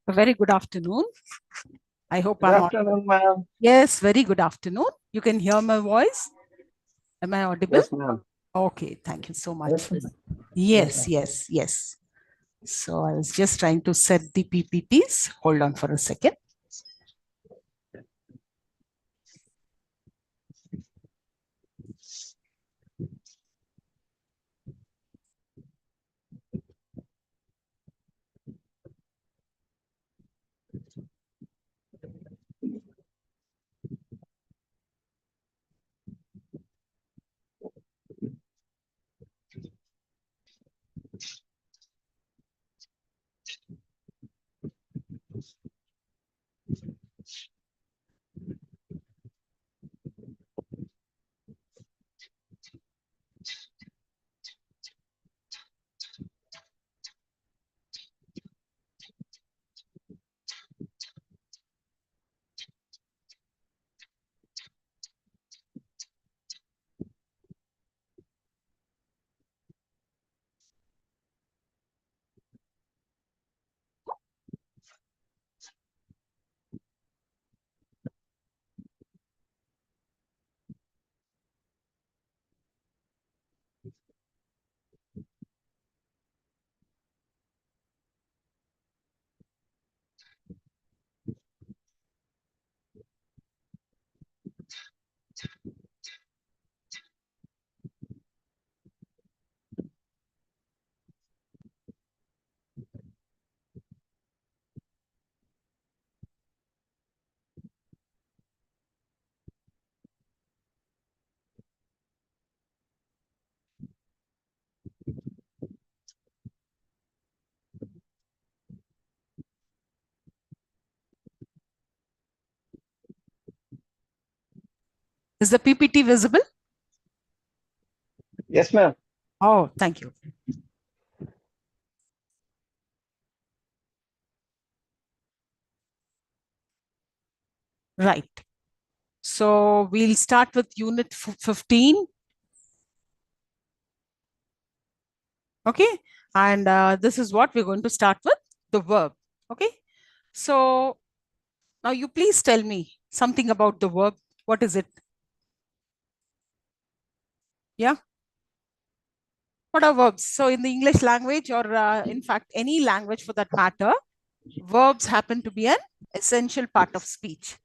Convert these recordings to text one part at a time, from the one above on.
A very good afternoon. I hope Good I'm afternoon, ma'am. Yes, very good afternoon. You can hear my voice. Am I audible? Yes, ma'am. Okay, thank you so much. Yes, ma'am. Yes. So I was just trying to set the PPTs. Hold on for a second. Is the PPT visible? Yes, ma'am. Oh, thank you. Right. So we'll start with unit 15. Okay. And this is what we're going to start with, the verb. Okay. So now you please tell me something about the verb. What is it? Yeah. What are verbs? So in the English language, or in fact, any language for that matter, verbs happen to be an essential part of speech,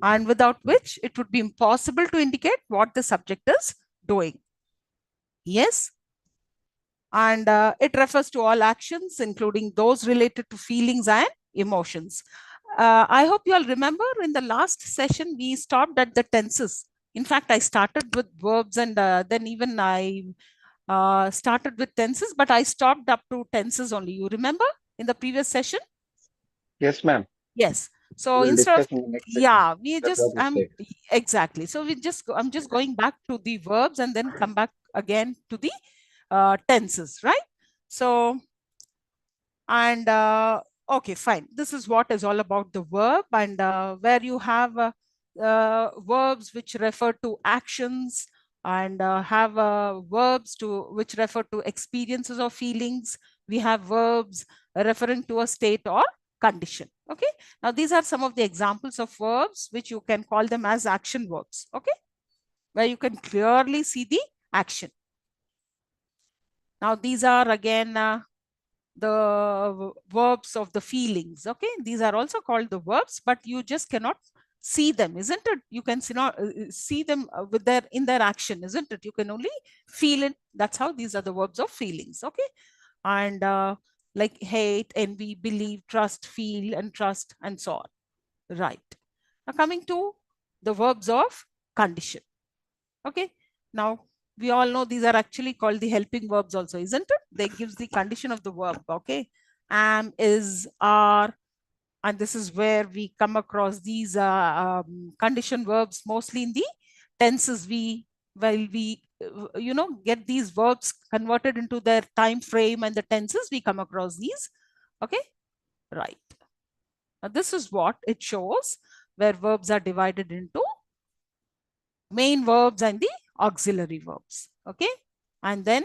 and without which it would be impossible to indicate what the subject is doing. Yes. And it refers to all actions, including those related to feelings and emotions. I hope you all remember in the last session, we stopped at the tenses. In fact, I started with verbs, and then even I started with tenses, but I stopped up to tenses only. You remember in the previous session? Yes, ma'am. Yes. So We will instead of, discuss in the next session. yeah, we That's just, what you said. exactly. So I'm just going back to the verbs and then come back again to the tenses, right? So, and okay, fine. This is what is all about the verb, and where you have verbs which refer to actions, and have verbs to which refer to experiences or feelings. We have verbs referring to a state or condition. Okay. Now these are some of the examples of verbs which you can call them as action verbs. Okay, where you can clearly see the action. Now these are again the verbs of the feelings. Okay, these are also called the verbs, but you just cannot see them, isn't it? You can see them with their in their action, isn't it? You can only feel it. That's how these are the verbs of feelings. Okay, and like hate, envy, believe, trust, feel, and trust, and so on. Right. Now coming to the verbs of condition. Okay, now we all know these are actually called the helping verbs also, isn't it? They gives the condition of the verb. Okay, am, is, are, and this is where we come across these condition verbs mostly in the tenses. While we get these verbs converted into their time frame and the tenses, we come across these. Okay, right. Now this is what it shows, where verbs are divided into main verbs and the auxiliary verbs. Okay, and then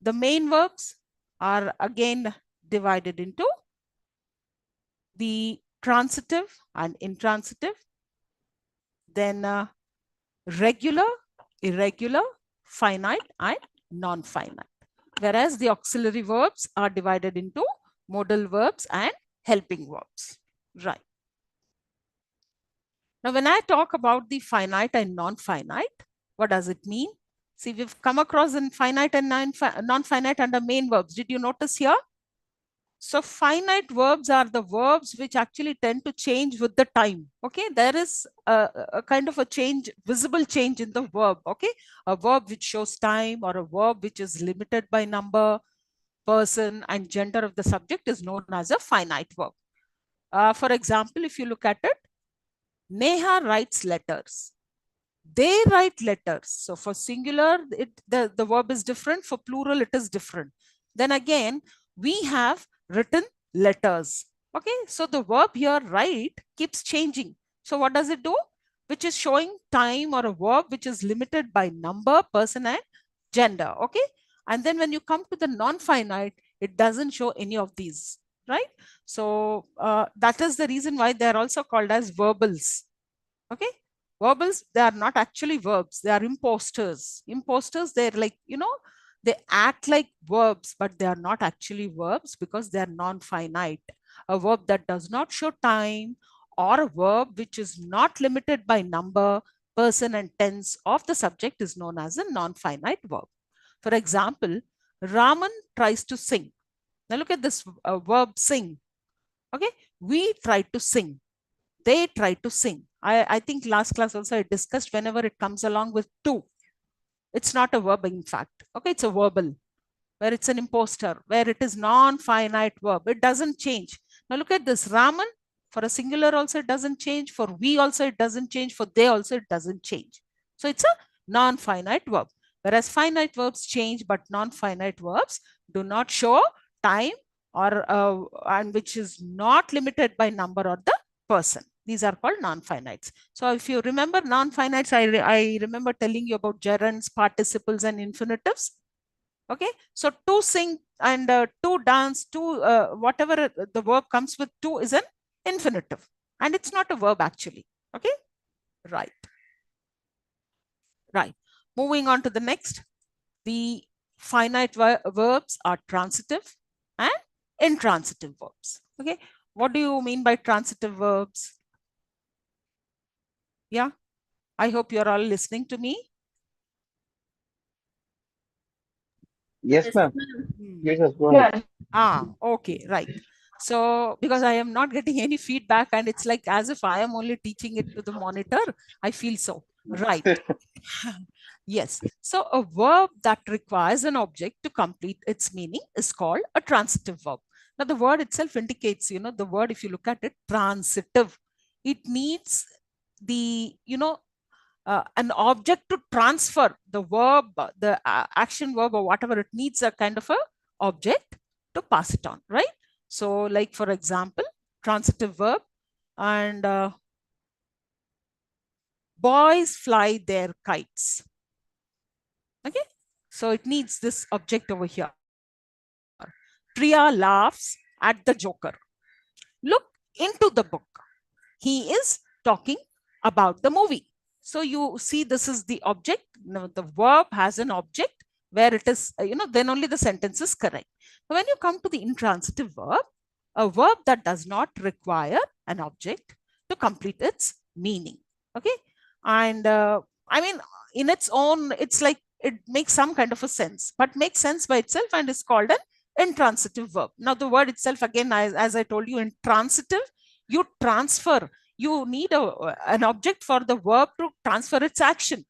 the main verbs are again divided into the transitive and intransitive, then regular, irregular, finite, and non-finite. Whereas the auxiliary verbs are divided into modal verbs and helping verbs. Right. Now, when I talk about the finite and non-finite, what does it mean? See, we've come across in finite and non-finite under main verbs. Did you notice here? So finite verbs are the verbs which actually tend to change with the time. Okay, there is a kind of a change, visible change in the verb. Okay, a verb which shows time or a verb which is limited by number, person, and gender of the subject is known as a finite verb. For example, if you look at it, Neha writes letters. They write letters. So for singular, the verb is different. For plural, it is different. Then again, we have written letters. Okay, so the verb here, write, keeps changing. So what does it do? Which is showing time or a verb which is limited by number, person, and gender. Okay, and then when you come to the non-finite, it doesn't show any of these, right? So that is the reason why they are also called as verbals. Okay, verbals, they are not actually verbs, they are imposters. Imposters, they're like, they act like verbs, but they are not actually verbs because they are non-finite. A verb that does not show time, or a verb which is not limited by number, person, and tense of the subject is known as a non-finite verb. For example, Raman tries to sing. Now look at this verb sing. Okay, we try to sing, they try to sing. I think last class also I discussed whenever it comes along with to, it's not a verb in fact. Okay, it's a verbal where it's an imposter, where it is non-finite verb. It doesn't change. Now look at this. Raman, for a singular also it doesn't change. For we also it doesn't change. For they also it doesn't change. So it's a non-finite verb. Whereas finite verbs change, but non-finite verbs do not show time or and which is not limited by number or the person. These are called non-finites. So if you remember non-finites, I remember telling you about gerunds, participles, and infinitives. Okay, so to sing and to dance, to whatever the verb comes with to is an infinitive, and it's not a verb actually. Okay, right. Right. Moving on to the next, the finite verbs are transitive and intransitive verbs. Okay, what do you mean by transitive verbs? Yeah, I hope you're all listening to me. Yes, Yes, ma'am. ma'am. Yes, go ahead. Okay, right. So because I am not getting any feedback and it's like as if I am only teaching it to the monitor, I feel so. Right. Yes. So a verb that requires an object to complete its meaning is called a transitive verb. Now the word itself indicates, the word, if you look at it, transitive, it needs the, an object to transfer the verb, the action verb or whatever, it needs a kind of a object to pass it on, right? So like, for example, transitive verb and boys fly their kites. Okay, so it needs this object over here. Priya laughs at the Joker. Look into the book. He is talking about the movie. So you see, this is the object. Now, the verb has an object where it is, then only the sentence is correct. When you come to the intransitive verb, a verb that does not require an object to complete its meaning. Okay. And I mean, in its own, it's like it makes some kind of a sense, but makes sense by itself and is called an intransitive verb. Now, the word itself, again, as I told you, intransitive, you transfer, you need an object for the verb to transfer its action.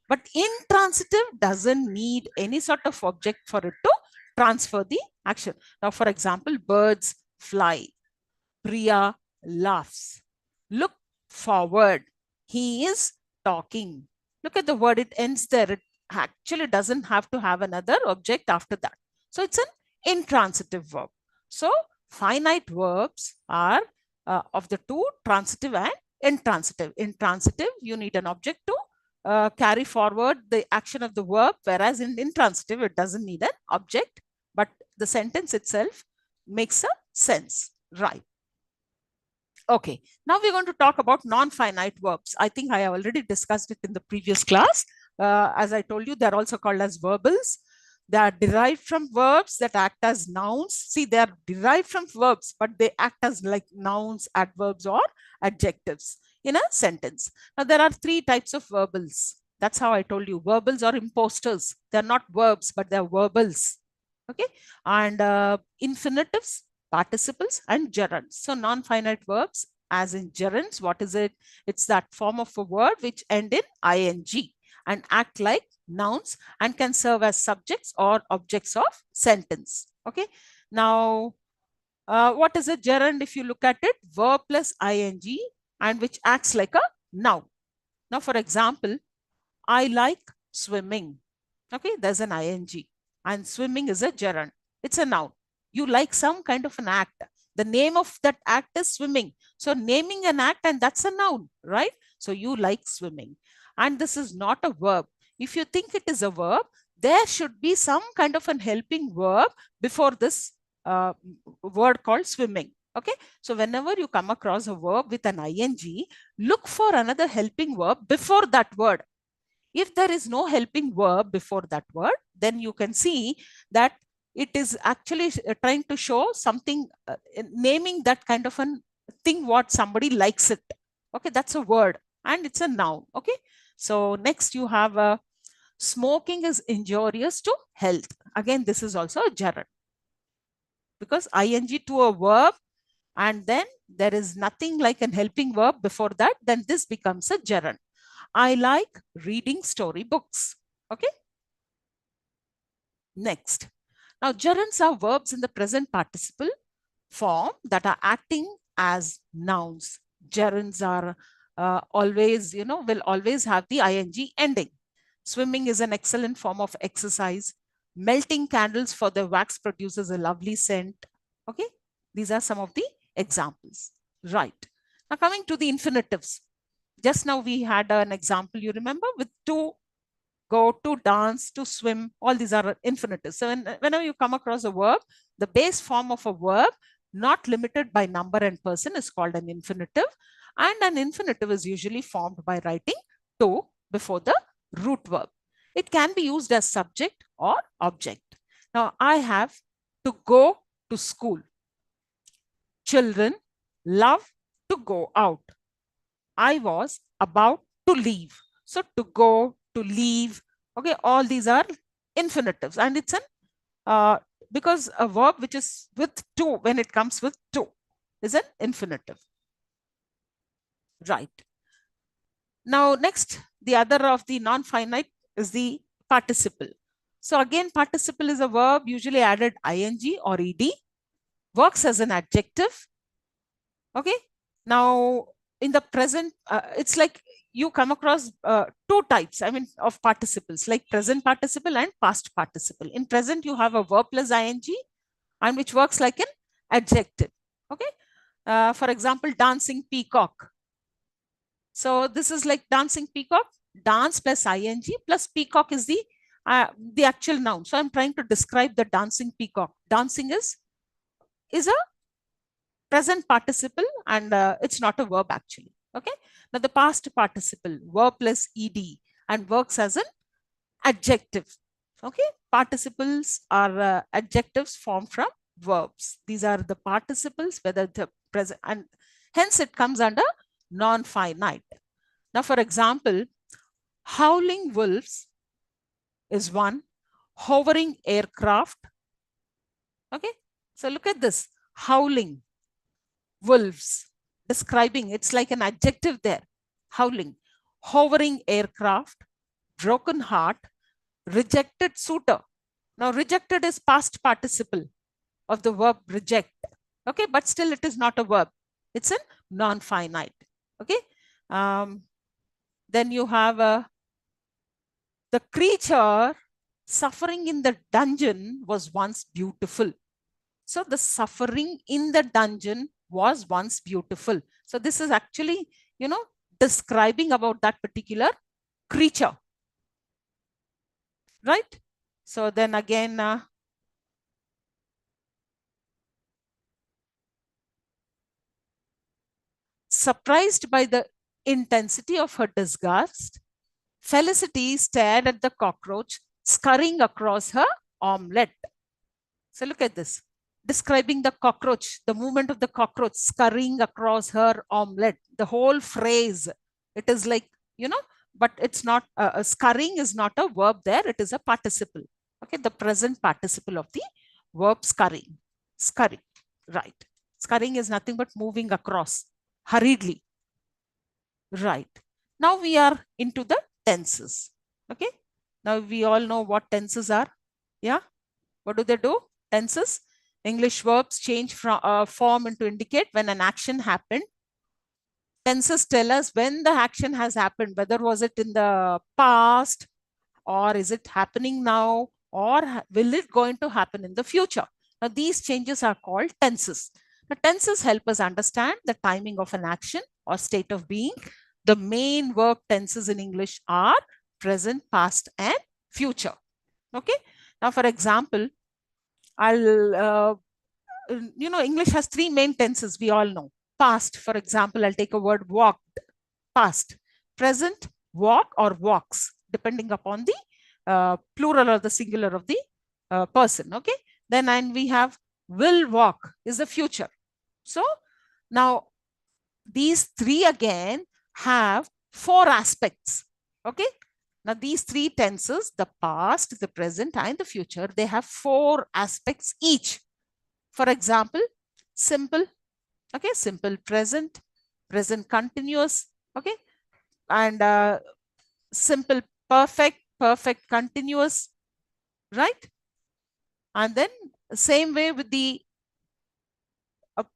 But intransitive doesn't need any sort of object for it to transfer the action. Now, for example, birds fly. Priya laughs. Look forward. He is talking. Look at the word, it ends there. It actually doesn't have to have another object after that. So it's an intransitive verb. So finite verbs are of the two, transitive and intransitive. Intransitive, you need an object to carry forward the action of the verb, whereas in intransitive, it doesn't need an object, but the sentence itself makes a sense, right? Okay, now we're going to talk about non-finite verbs. I think I have already discussed it in the previous class. As I told you, they're also called as verbals. They are derived from verbs that act as nouns. See, they are derived from verbs, but they act as like nouns, adverbs, or adjectives in a sentence. Now, there are three types of verbals. That's how I told you. Verbals are imposters. They're not verbs, but they're verbals. Okay, and infinitives, participles, and gerunds. So non-finite verbs, as in gerunds, what is it? It's that form of a word which end in ing and act like nouns and can serve as subjects or objects of sentence. Okay. Now, what is a gerund? If you look at it, verb plus ing and which acts like a noun. Now, for example, I like swimming. Okay, there's an ing and swimming is a gerund. It's a noun. You like some kind of an act. The name of that act is swimming. So naming an act and that's a noun, right? So you like swimming. And this is not a verb. If you think it is a verb, there should be some kind of an helping verb before this word called swimming. Okay, so whenever you come across a verb with an ing, look for another helping verb before that word. If there is no helping verb before that word, then you can see that it is actually trying to show something, naming that kind of a thing what somebody likes it. Okay, that's a word and it's a noun. Okay, so next you have a smoking is injurious to health. Again, this is also a gerund because ing to a verb and then there is nothing like an helping verb before that, then this becomes a gerund. I like reading storybooks. Okay. Next. Now, gerunds are verbs in the present participle form that are acting as nouns. Gerunds are always, will always have the ing ending. Swimming is an excellent form of exercise. Melting candles for the wax produces a lovely scent. Okay. These are some of the examples. Right. Now, coming to the infinitives. Just now we had an example, you remember, with to go, to dance, to swim. All these are infinitives. So whenever you come across a verb, the base form of a verb, not limited by number and person, is called an infinitive. And an infinitive is usually formed by writing to before the root verb. It can be used as subject or object. Now, I have to go to school. Children love to go out. I was about to leave. So to go, to leave, okay, all these are infinitives and it's an because a verb which is with to, when it comes with to, is an infinitive. Right. Now, next, the other of the non-finite is the participle. So again, participle is a verb usually added ing or ed, works as an adjective. Okay. Now, in the present, it's like you come across two types, I mean, of participles, like present participle and past participle. In present, you have a verb plus ing and which works like an adjective. Okay. For example, dancing peacock. So this is like dancing peacock, dance plus ing plus peacock is the actual noun. So I'm trying to describe the dancing peacock. Dancing is a present participle and it's not a verb actually. Okay. Now the past participle, verb plus ed and works as an adjective. Okay. Participles are adjectives formed from verbs. These are the participles, whether the present, and hence it comes under non-finite. Now, for example, howling wolves is one, hovering aircraft. Okay. So look at this, howling wolves, describing, it's like an adjective there, howling, hovering aircraft, broken heart, rejected suitor. Now, rejected is past participle of the verb reject. Okay, but still it is not a verb. It's a non-finite. Okay. Then you have the creature suffering in the dungeon was once beautiful. So the suffering in the dungeon was once beautiful. So this is actually, describing about that particular creature. Right? So then again, surprised by the intensity of her disgust, Felicity stared at the cockroach scurrying across her omelette. So look at this, describing the cockroach, the movement of the cockroach scurrying across her omelette. The whole phrase, it is like, but it's not, scurrying is not a verb there, it is a participle. Okay, the present participle of the verb scurrying. Scurry, right. Scurrying is nothing but moving across hurriedly. Right. Now we are into the tenses. Okay. Now we all know what tenses are. Yeah. What do they do? Tenses. English verbs change from form and to indicate when an action happened. Tenses tell us when the action has happened, whether was it in the past or is it happening now or will it going to happen in the future. Now these changes are called tenses. Now tenses help us understand the timing of an action or state of being. The main verb tenses in English are present, past and future. Okay. Now for example, English has three main tenses, we all know. Past, for example, I'll take a word walked, past. Present, walk or walks, depending upon the plural or the singular of the person. Okay. Then and we have will walk is the future. So now these three again have four aspects. Okay. Now these three tenses, the past, the present and the future, they have four aspects each. For example, simple, okay, simple present, present continuous, okay, and simple perfect, perfect continuous, right? And then same way with the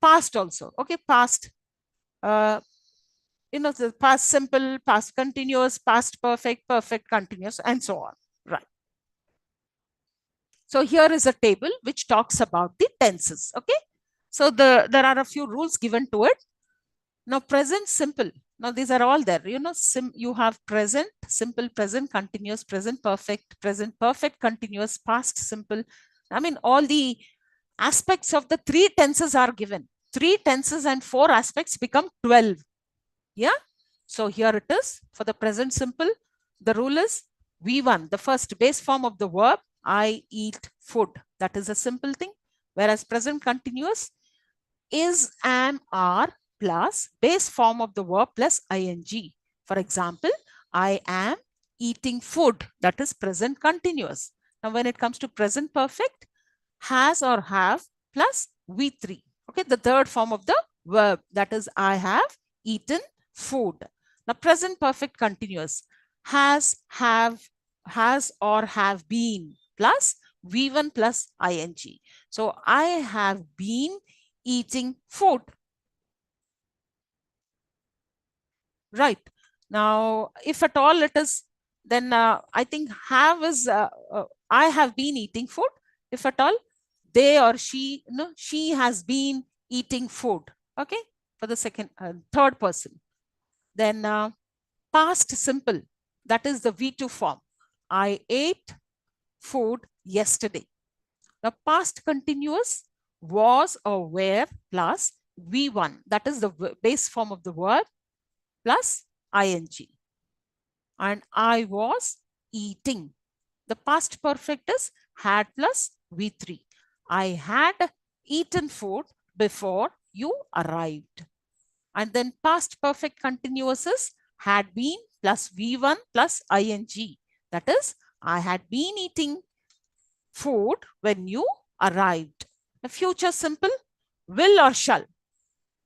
past also, okay, past, the past simple, past continuous, past perfect, perfect continuous, and so on, right? So here is a table which talks about the tenses, okay? So there are a few rules given to it. Now present simple. Now these are all there. You have present, simple, present, continuous, present perfect, continuous, past simple. I mean, all the aspects of the three tenses are given. Three tenses and four aspects become 12. Yeah. So here it is for the present simple. The rule is V1, the first base form of the verb, I eat food. That is a simple thing. Whereas present continuous is, am, are plus base form of the verb plus ing. For example, I am eating food. That is present continuous. Now, when it comes to present perfect, has or have plus V3. Okay, the third form of the verb, that is I have eaten food. Now, present perfect continuous, has, have, has or have been plus V1 plus ing. So I have been eating food. Right. Now, if at all it is, then I think have is, I have been eating food. If at all, they or she, she has been eating food. Okay. For the third person. Then past simple, that is the V2 form. I ate food yesterday. Now, past continuous, was or were plus V1, that is the base form of the verb plus ing. And I was eating. The past perfect is had plus V3. I had eaten food before you arrived. And then past perfect continuous is had been plus V1 plus ing. That is, I had been eating food when you arrived. The future simple, will or shall.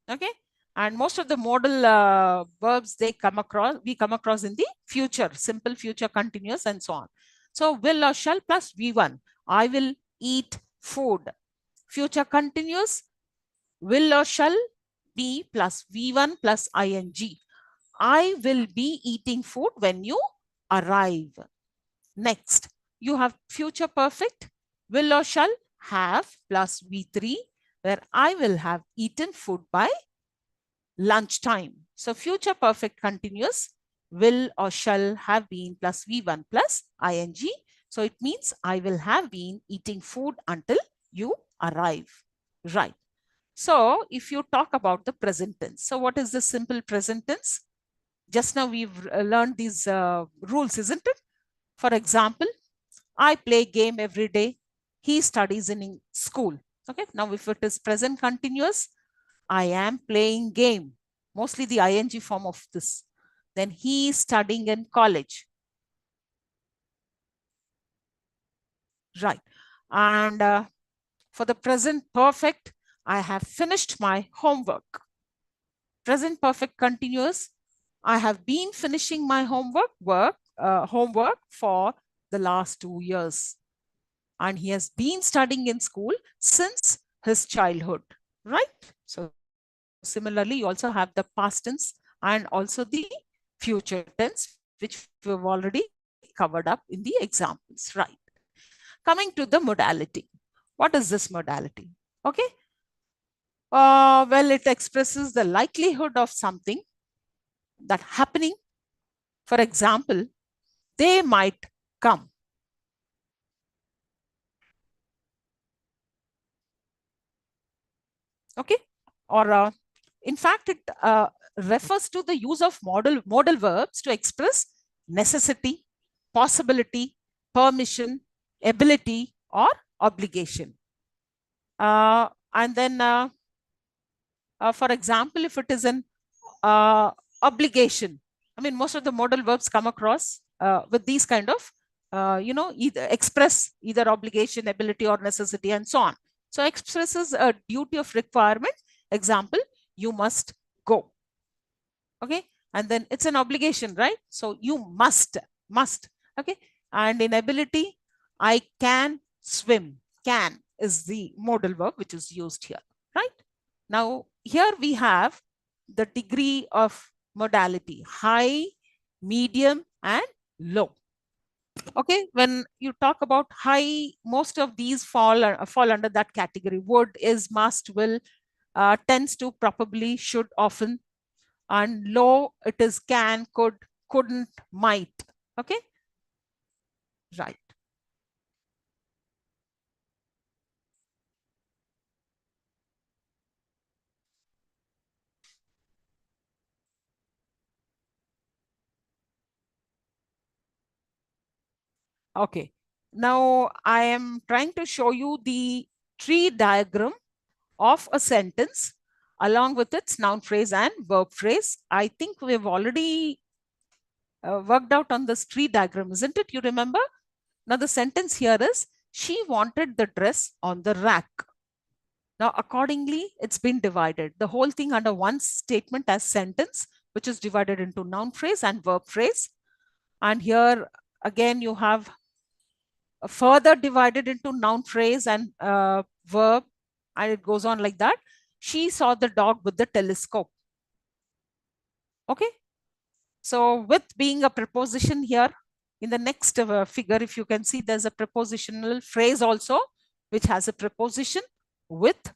Okay. And most of the modal verbs we come across in the future, simple, future, continuous, and so on. So will or shall plus V1. I will eat food. Future continuous, will or shall be plus V1 plus ing. I will be eating food when you arrive. Next, you have future perfect, will or shall have plus V3, where I will have eaten food by lunchtime. So future perfect continuous, will or shall have been plus V1 plus ing. So it means I will have been eating food until you arrive. Right. So if you talk about the present tense, so what is the simple present tense? Just now we've learned these rules, isn't it? For example, I play game every day. He studies in school. Okay. Now, if it is present continuous, I am playing game, mostly the ing form of this. Then he is studying in college. Right. And for the present perfect, I have finished my homework. Present perfect continuous, I have been finishing my homework for the last 2 years. And he has been studying in school since his childhood, right? So similarly, you also have the past tense and also the future tense, which we've already covered up in the examples, right? Coming to the modality. What is this modality? Okay. Well, it expresses the likelihood of something that happening. For example, they might come. Okay. Or in fact, it refers to the use of modal verbs to express necessity, possibility, permission, ability, or obligation. And then, for example, if it is an obligation, I mean, most of the modal verbs come across with these kind of, either express either obligation, ability, or necessity, and so on. So expresses a duty of requirement. Example, you must go. Okay. And then it's an obligation, right? So you must. Okay. And in ability, I can swim. Can is the modal verb which is used here, right? Now, here we have the degree of modality: high, medium, and low. Okay, when you talk about high, most of these fall under that category. Would, is, must, will, tends to, probably, should, often. And low, it is can, could, couldn't, might. Okay, right. Okay, now I am trying to show you the tree diagram of a sentence along with its noun phrase and verb phrase. I think we've already worked out on this tree diagram, isn't it? You remember? Now the sentence here is, she wanted the dress on the rack. Now accordingly, it's been divided. The whole thing under one statement as sentence, which is divided into noun phrase and verb phrase. And here again, you have further divided into noun phrase and verb, and it goes on like that. She saw the dog with the telescope. Okay. So with being a preposition here, in the next figure, if you can see, there's a prepositional phrase also, which has a preposition with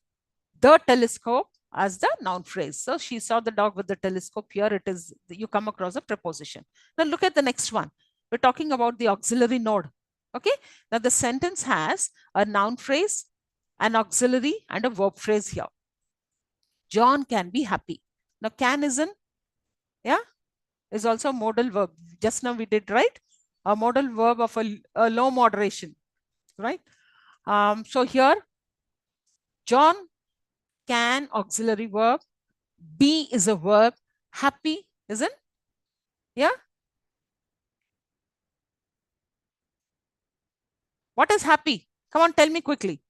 the telescope as the noun phrase. So she saw the dog with the telescope. Here it is, you come across a preposition. Now look at the next one. We're talking about the auxiliary node. Okay. Now the sentence has a noun phrase, an auxiliary, and a verb phrase here. John can be happy. Now can is in, yeah, is also a modal verb. Just now we did, right? A modal verb of a low moderation, right? So here, John can, auxiliary verb, be is a verb, happy isn't, yeah? What is happy? Come on, tell me quickly.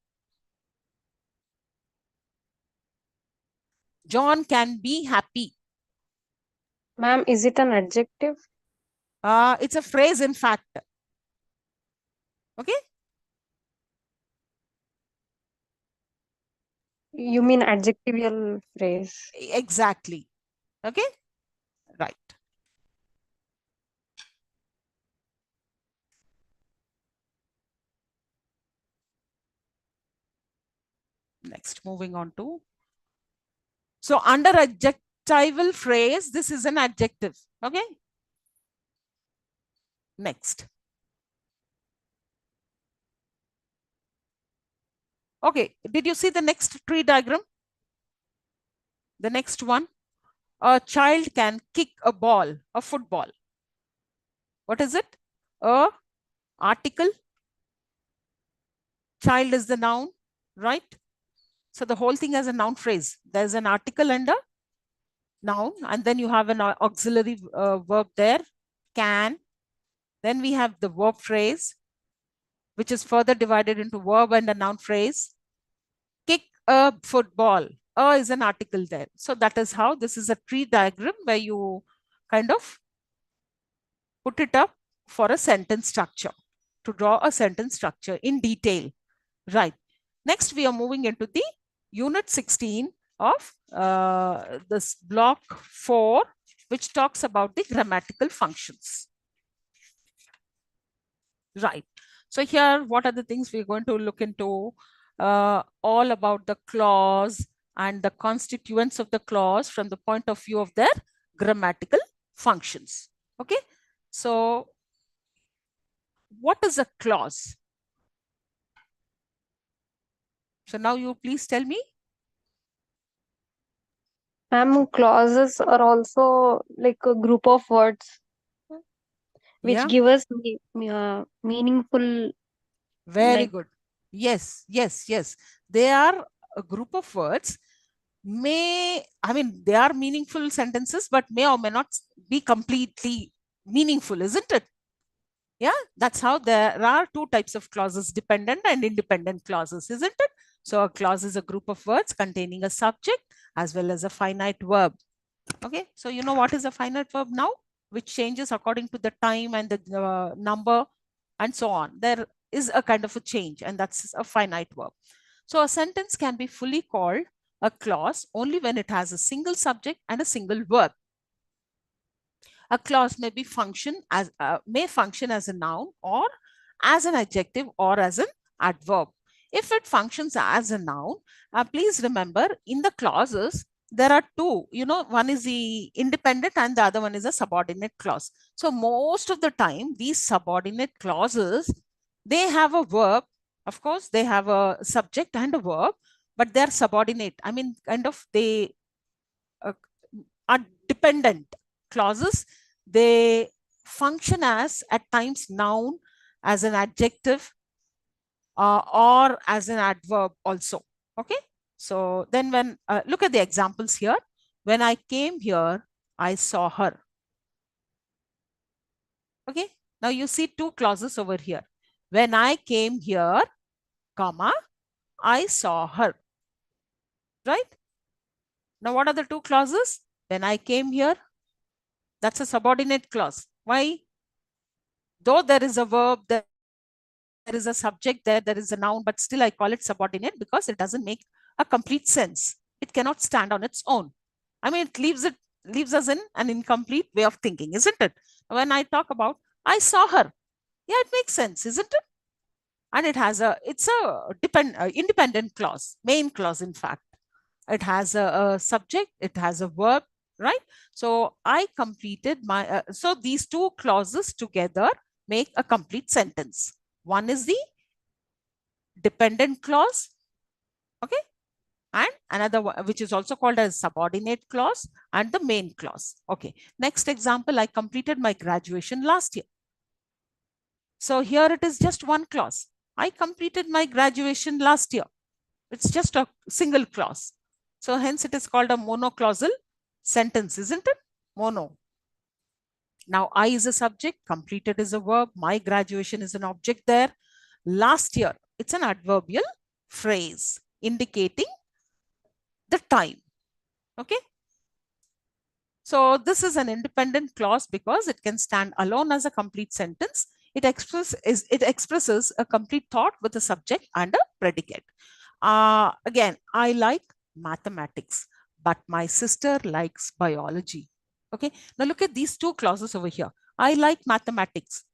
John can be happy. Ma'am, is it an adjective? It's a phrase, in fact. Okay. You mean adjectival phrase? Exactly. Okay. Right. Next, moving on to. So under adjectival phrase, this is an adjective. Okay. Next. Okay. Did you see the next tree diagram? The next one, a child can kick a ball, a football. What is it? A article. Child is the noun, right? So the whole thing has a noun phrase. There's an article and a noun, and then you have an auxiliary verb there, can. Then we have the verb phrase, which is further divided into verb and a noun phrase. Kick a football. A is an article there. So that is how this is a tree diagram where you kind of put it up for a sentence structure, to draw a sentence structure in detail. Right. Next, we are moving into the unit 16 of this block 4, which talks about the grammatical functions. Right. So here, what are the things we're going to look into? All about the clause and the constituents of the clause from the point of view of their grammatical functions. Okay. So what is a clause? So now you please tell me. Ma'am, clauses are also like a group of words which give us meaningful. Very like, good. Yes, yes, yes. They are a group of words. They are meaningful sentences, but may or may not be completely meaningful, isn't it? Yeah, that's how there are two types of clauses, dependent and independent clauses, isn't it? So a clause is a group of words containing a subject as well as a finite verb. Okay, so you know what is a finite verb now, which changes according to the time and the number and so on. There is a kind of a change, and that's a finite verb. So a sentence can be fully called a clause only when it has a single subject and a single verb. A clause may function as a noun or as an adjective or as an adverb. If it functions as a noun, please remember in the clauses there are two, one is the independent and the other one is a subordinate clause. So most of the time these subordinate clauses, they have a verb. Of course, they have a subject and a verb, but they're subordinate. I mean, kind of they are dependent clauses. They function as at times noun, as an adjective, or as an adverb also. Okay. So then when look at the examples here. When I came here, I saw her. Okay. Now you see two clauses over here. When I came here, comma, I saw her. Right. Now what are the two clauses? When I came here, that's a subordinate clause. Why? Though there is a verb, there is a subject there is a noun, but still I call it subordinate because it doesn't make a complete sense. It cannot stand on its own. I mean, it leaves us in an incomplete way of thinking, isn't it? When I talk about I saw her, yeah, it makes sense, isn't it? And it's a independent clause, main clause, in fact. It has a subject, it has a verb, right? So I completed my, so these two clauses together make a complete sentence. One is the dependent clause, okay? And another one, which is also called as subordinate clause, and the main clause. Okay, next example, I completed my graduation last year. So here it is just one clause. I completed my graduation last year. It's just a single clause. So hence it is called a monoclausal sentence, isn't it? Mono. Now I is a subject, completed is a verb, my graduation is an object there. Last year, it's an adverbial phrase indicating the time. Okay. So this is an independent clause because it can stand alone as a complete sentence. It expresses a complete thought with a subject and a predicate. Again, I like mathematics, but my sister likes biology. Okay. Now look at these two clauses over here. I like mathematics.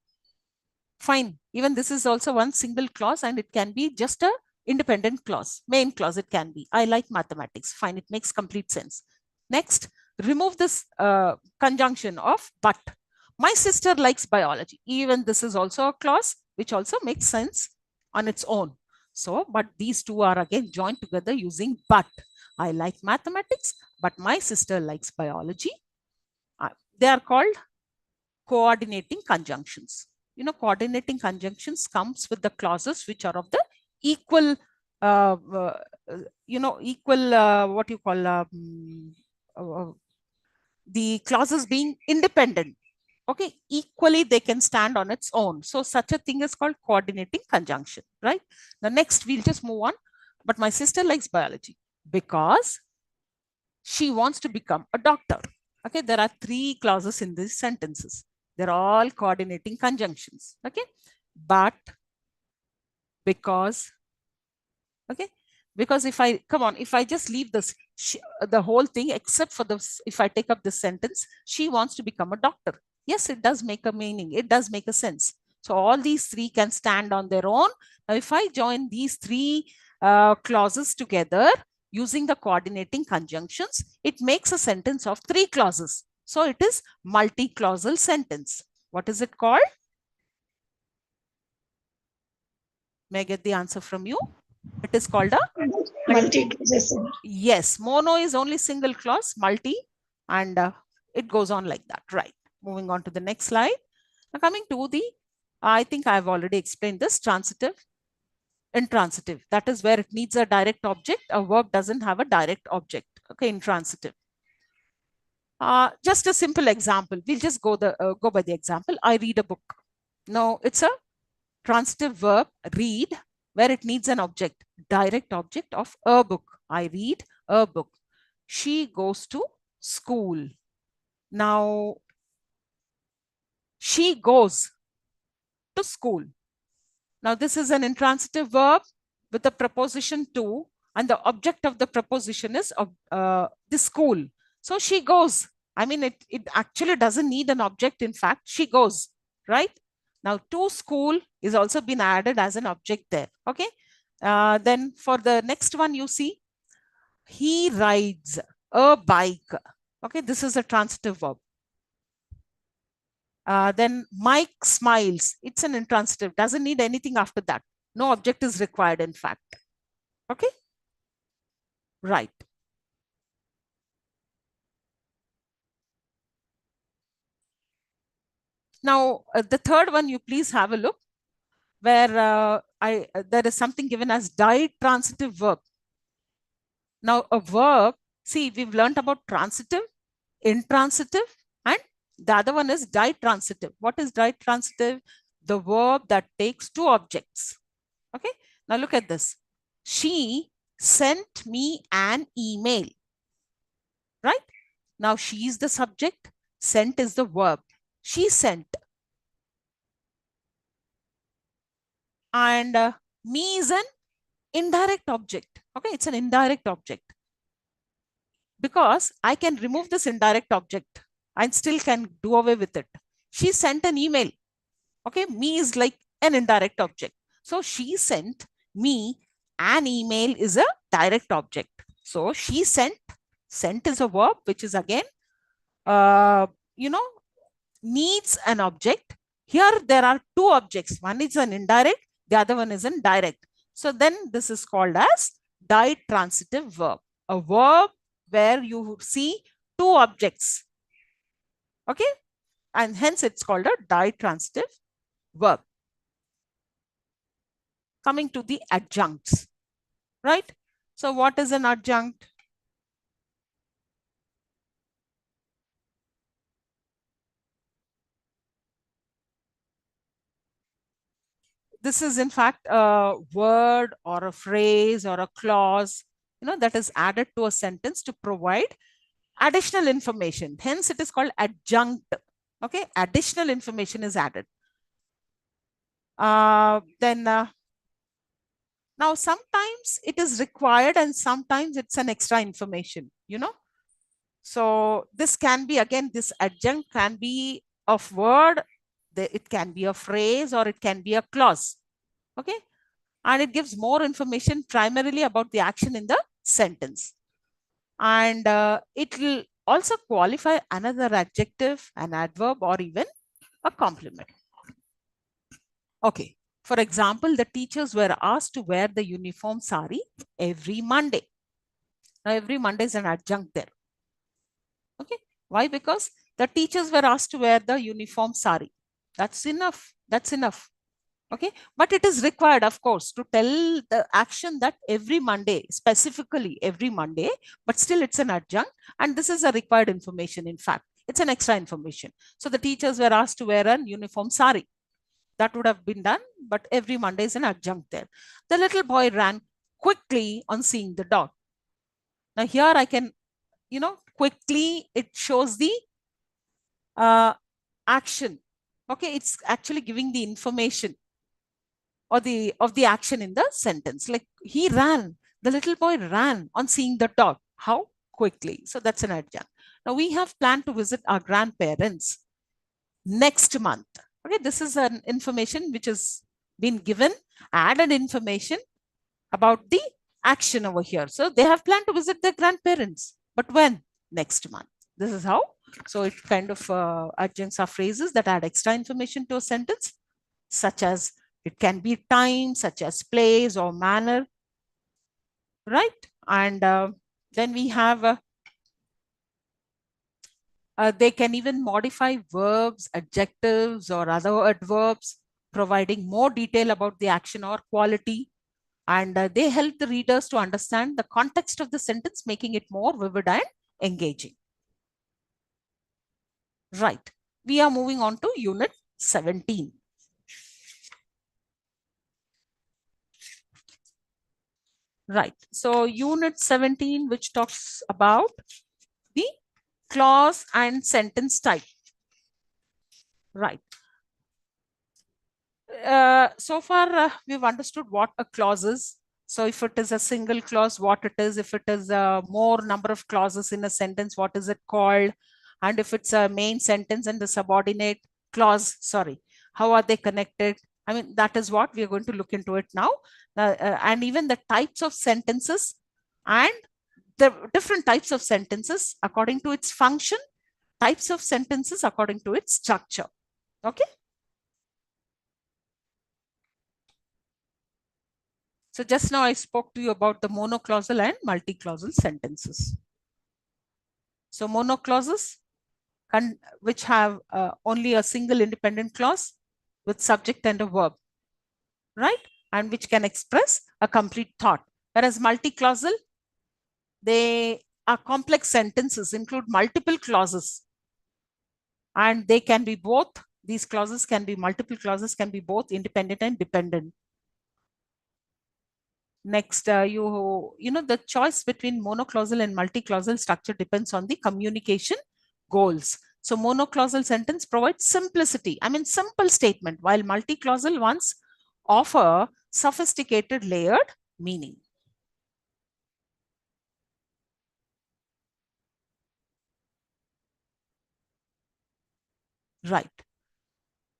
Fine. Even this is also one single clause, and it can be just a independent clause, main clause it can be. I like mathematics. Fine. It makes complete sense. Next, remove this conjunction of but. My sister likes biology. Even this is also a clause which also makes sense on its own. So, but these two are again joined together using but. I like mathematics, but my sister likes biology. They are called coordinating conjunctions. Coordinating conjunctions comes with the clauses which are of the equal, what you call, the clauses being independent. Okay, equally they can stand on its own. So such a thing is called coordinating conjunction, right? The next, we'll just move on. But my sister likes biology because she wants to become a doctor. Okay, there are 3 clauses in these sentences. They're all coordinating conjunctions. Okay, but because, okay, because if I just leave this, the whole thing except for this, if I take up this sentence, she wants to become a doctor. Yes, it does make a meaning. It does make a sense. So all these 3 can stand on their own. Now, if I join these 3 clauses together using the coordinating conjunctions, it makes a sentence of 3 clauses. So it is multi-clausal sentence. What is it called? May I get the answer from you? It is called a multi-clauses. Yes, mono is only single clause, multi, and it goes on like that, right? Moving on to the next slide. Now coming to the, I think I've already explained this, transitive, intransitive. That is where it needs a direct object. A verb doesn't have a direct object. Okay, intransitive. Just a simple example. We'll just go by the example. I read a book. Now it's a transitive verb, read, where it needs an object, direct object of a book. I read a book. She goes to school. Now, she goes to school. Now, this is an intransitive verb with the preposition to, and the object of the preposition is the school. So she goes. I mean, it actually doesn't need an object. In fact, she goes, right? Now, to school is also been added as an object there. Okay. Then for the next one, you see, he rides a bike. Okay, this is a transitive verb. Then Mike smiles. It's an intransitive. Doesn't need anything after that. No object is required, in fact. Okay. Right. Now, the third one, you please have a look, where there is something given as ditransitive verb. Now, a verb, see, we've learned about transitive, intransitive, and the other one is ditransitive. What is ditransitive? The verb that takes 2 objects. Okay. Now look at this. She sent me an email. Right? Now she is the subject. Sent is the verb. She sent. And me is an indirect object. Okay. It's an indirect object. Because I can remove this indirect object and still can do away with it. She sent an email. Okay. Me is like an indirect object. So she sent me an email is a direct object. So she sent is a verb, which is again, needs an object. Here there are 2 objects. One is an indirect, the other one is an direct. So then this is called as ditransitive verb. A verb where you see 2 objects. Okay. And hence it's called a ditransitive verb. Coming to the adjuncts, right? So what is an adjunct? This is in fact a word or a phrase or a clause, that is added to a sentence to provide additional information. Hence it is called adjunct. Okay, additional information is added. Now sometimes it is required and sometimes it's an extra information, So this can be, again, this adjunct can be of word, it can be a phrase, or it can be a clause. Okay. And it gives more information primarily about the action in the sentence. And it will also qualify another adjective, an adverb, or even a complement. Okay. For example, the teachers were asked to wear the uniform sari every Monday. Now every Monday is an adjunct there. Okay. Why? Because the teachers were asked to wear the uniform sari. That's enough. That's enough. Okay. But it is required, of course, to tell the action that every Monday, specifically every Monday, but still it's an adjunct. And this is a required information. In fact, it's an extra information. So the teachers were asked to wear an uniform sari. That would have been done, but every Monday is an adjunct there. The little boy ran quickly on seeing the dog. Now here I can, quickly it shows the action. Okay, it's actually giving the information or of the action in the sentence. Like he ran, the little boy ran on seeing the dog. How? Quickly. So that's an adjunct. Now we have planned to visit our grandparents next month. Okay, this is an information which has been given, added information about the action over here. So they have planned to visit their grandparents, but when? Next month. This is how. So it kind of adjuncts are phrases that add extra information to a sentence, such as it can be time, such as place or manner, right? And then we have they can even modify verbs, adjectives, or other adverbs, providing more detail about the action or quality. And they help the readers to understand the context of the sentence, making it more vivid and engaging. Right. We are moving on to Unit 17. Right. So Unit 17, which talks about the clause and sentence type. Right. So far, we've understood what a clause is. So if it is a single clause, what it is. If it is a more number of clauses in a sentence, what is it called? And if it's a main sentence and the subordinate clause, sorry, how are they connected? I mean, that is what we are going to look into it now. And even the types of sentences and the different types of sentences according to its function, types of sentences according to its structure. Okay. So just now I spoke to you about the monoclausal and multiclausal sentences. So monoclauses, which have only a single independent clause with subject and a verb, right? And which can express a complete thought. Whereas multiclausal, they are complex sentences, include multiple clauses. And they can be both, these clauses can be, multiple clauses can be both independent and dependent. Next, the choice between monoclausal and multiclausal structure depends on the communication goals. So monoclausal sentence provides simplicity, I mean simple statement, while multiclausal ones offer sophisticated layered meaning. Right.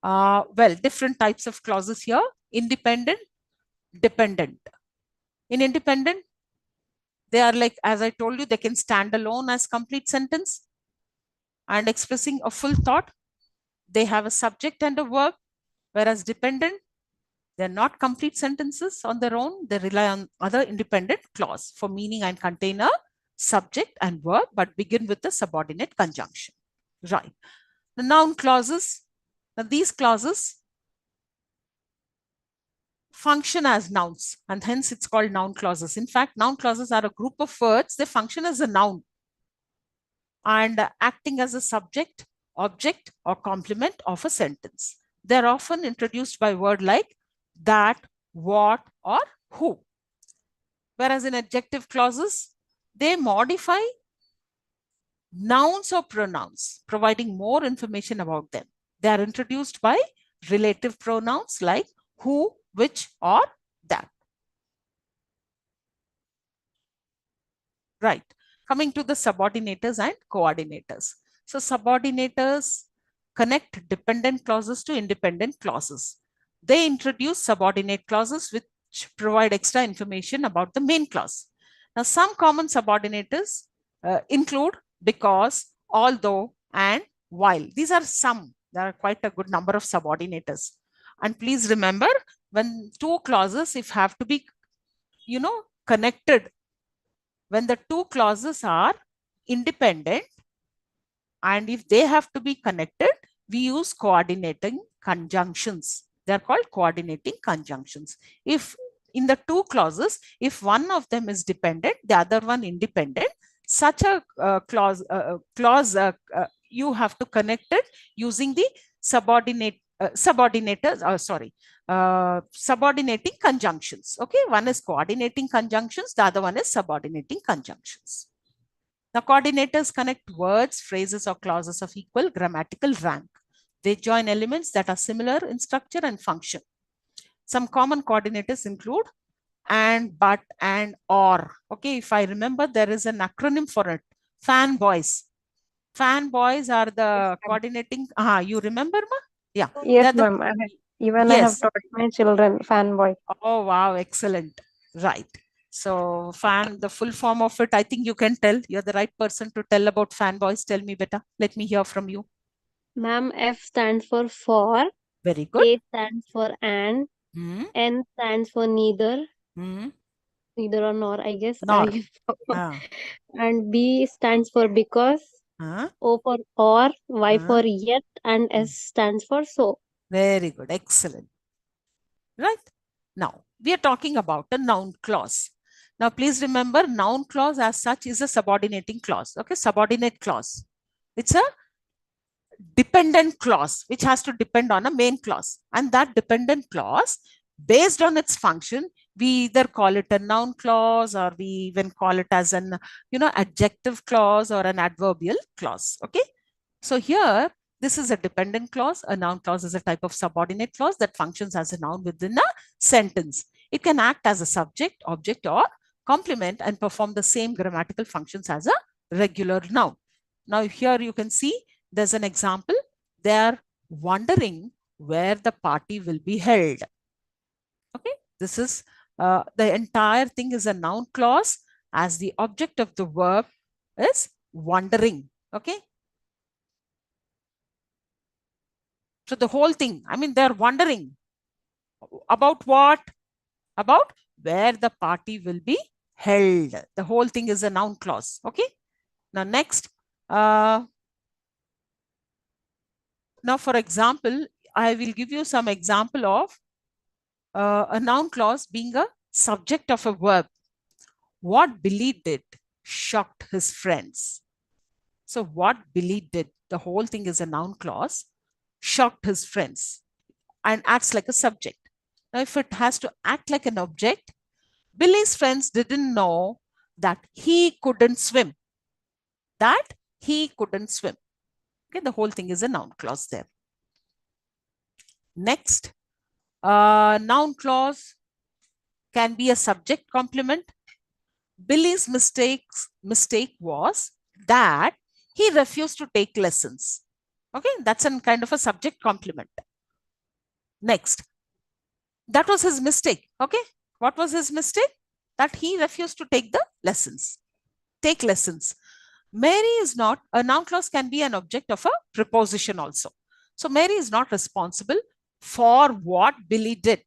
Well, different types of clauses here: independent, dependent. In independent, they are like, as I told you, they can stand alone as complete sentence and expressing a full thought. They have a subject and a verb, whereas dependent, they're not complete sentences on their own. They rely on other independent clause for meaning and contain a subject and verb, but begin with a subordinate conjunction. Right. The noun clauses. Now these clauses function as nouns, and hence it's called noun clauses. In fact, noun clauses are a group of words. They function as a noun and acting as a subject, object, or complement of a sentence. They're often introduced by word like that, what, or who. Whereas in adjective clauses, they modify nouns or pronouns, providing more information about them. They are introduced by relative pronouns like who, which, or that. Right. Coming to the subordinators and coordinators. So subordinators connect dependent clauses to independent clauses. They introduce subordinate clauses which provide extra information about the main clause. Now, some common subordinators include because, although, and while. These are some. There are quite a good number of subordinators. And please remember, when two clauses, if have to be, connected when the two clauses are independent and if they have to be connected, we use coordinating conjunctions. They're called coordinating conjunctions. If in the two clauses, if one of them is dependent, the other one independent, such a clause you have to connect it using the subordinating conjunctions. Okay, one is coordinating conjunctions, the other one is subordinating conjunctions. Now, coordinators connect words, phrases, or clauses of equal grammatical rank. They join elements that are similar in structure and function. Some common coordinators include and, but, and, or. Okay, if I remember, there is an acronym for it. Fanboys. Fanboys are the coordinating. You remember, ma? Yeah. Yes, ma'am. I have taught my children fanboy. Oh, wow. Excellent. Right. So the full form of it, I think you can tell. You're the right person to tell about fanboys. Tell me better. Let me hear from you. Ma'am, F stands for. Very good. A stands for and. N stands for neither. Neither or nor, I guess. Nor. And B stands for because. O for or, Y for yet, and S stands for so. Very good. Excellent. Right. Now, we are talking about a noun clause. Now, please remember, noun clause as such is a subordinating clause. Okay, subordinate clause. It's a dependent clause which has to depend on a main clause. And that dependent clause, based on its function, we either call it a noun clause or we even call it as an, adjective clause or an adverbial clause. Okay. So here, this is a dependent clause. A noun clause is a type of subordinate clause that functions as a noun within a sentence. It can act as a subject, object, or complement and perform the same grammatical functions as a regular noun. Now, here you can see there's an example. They are wondering where the party will be held. Okay, this is the entire thing is a noun clause as the object of the verb is wondering. Okay. So the whole thing, I mean, they're wondering about what? About where the party will be held. The whole thing is a noun clause. Okay. Now, next. Now, for example, I will give you some example of a noun clause being a subject of a verb. What Billy did shocked his friends. So what Billy did, the whole thing is a noun clause, shocked his friends and acts like a subject. Now, if it has to act like an object, Billy's friends didn't know that he couldn't swim. That he couldn't swim. Okay, the whole thing is a noun clause there. Next, noun clause can be a subject complement. Billy's mistake was that he refused to take lessons. Okay, that's a kind of a subject complement. Next, that was his mistake. Okay, what was his mistake? That he refused to take the lessons. Take lessons. Mary is not, a noun clause can be an object of a preposition also. So Mary is not responsible for what Billy did.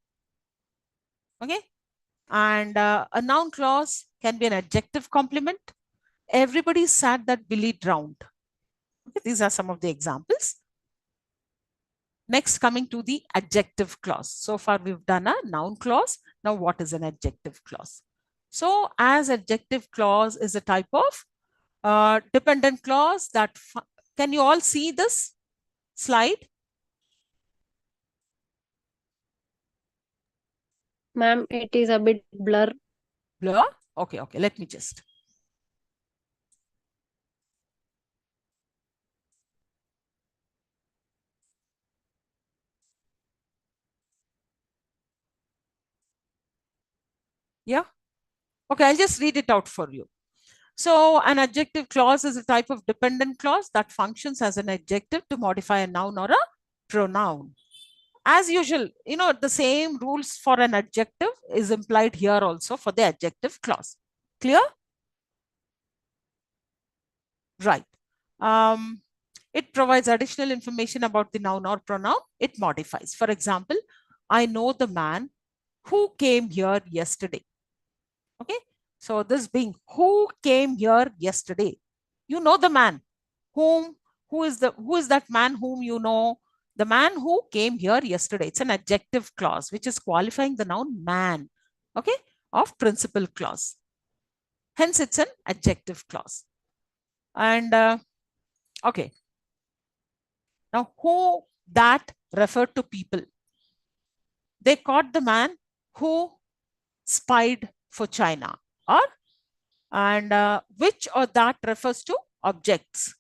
Okay. And a noun clause can be an adjective complement. Everybody is sad that Billy drowned. Okay, these are some of the examples. Next, coming to the adjective clause. So far, we've done a noun clause. Now, what is an adjective clause? So, as adjective clause is a type of dependent clause that, can you all see this slide? Ma'am, it is a bit blur. Blur? Okay, let me just. Yeah. Okay, I'll just read it out for you. So an adjective clause is a type of dependent clause that functions as an adjective to modify a noun or a pronoun. As usual, the same rules for an adjective is implied here also for the adjective clause. Clear? Right. It provides additional information about the noun or pronoun. It modifies. For example, I know the man who came here yesterday. Okay. So this being, who came here yesterday? You know the man. Who is that man whom you know? The man who came here yesterday. It's an adjective clause which is qualifying the noun man. Okay, of principal clause. Hence, it's an adjective clause. And okay. Now, who that referred to people. They caught the man who spied for China. And which or that refers to objects.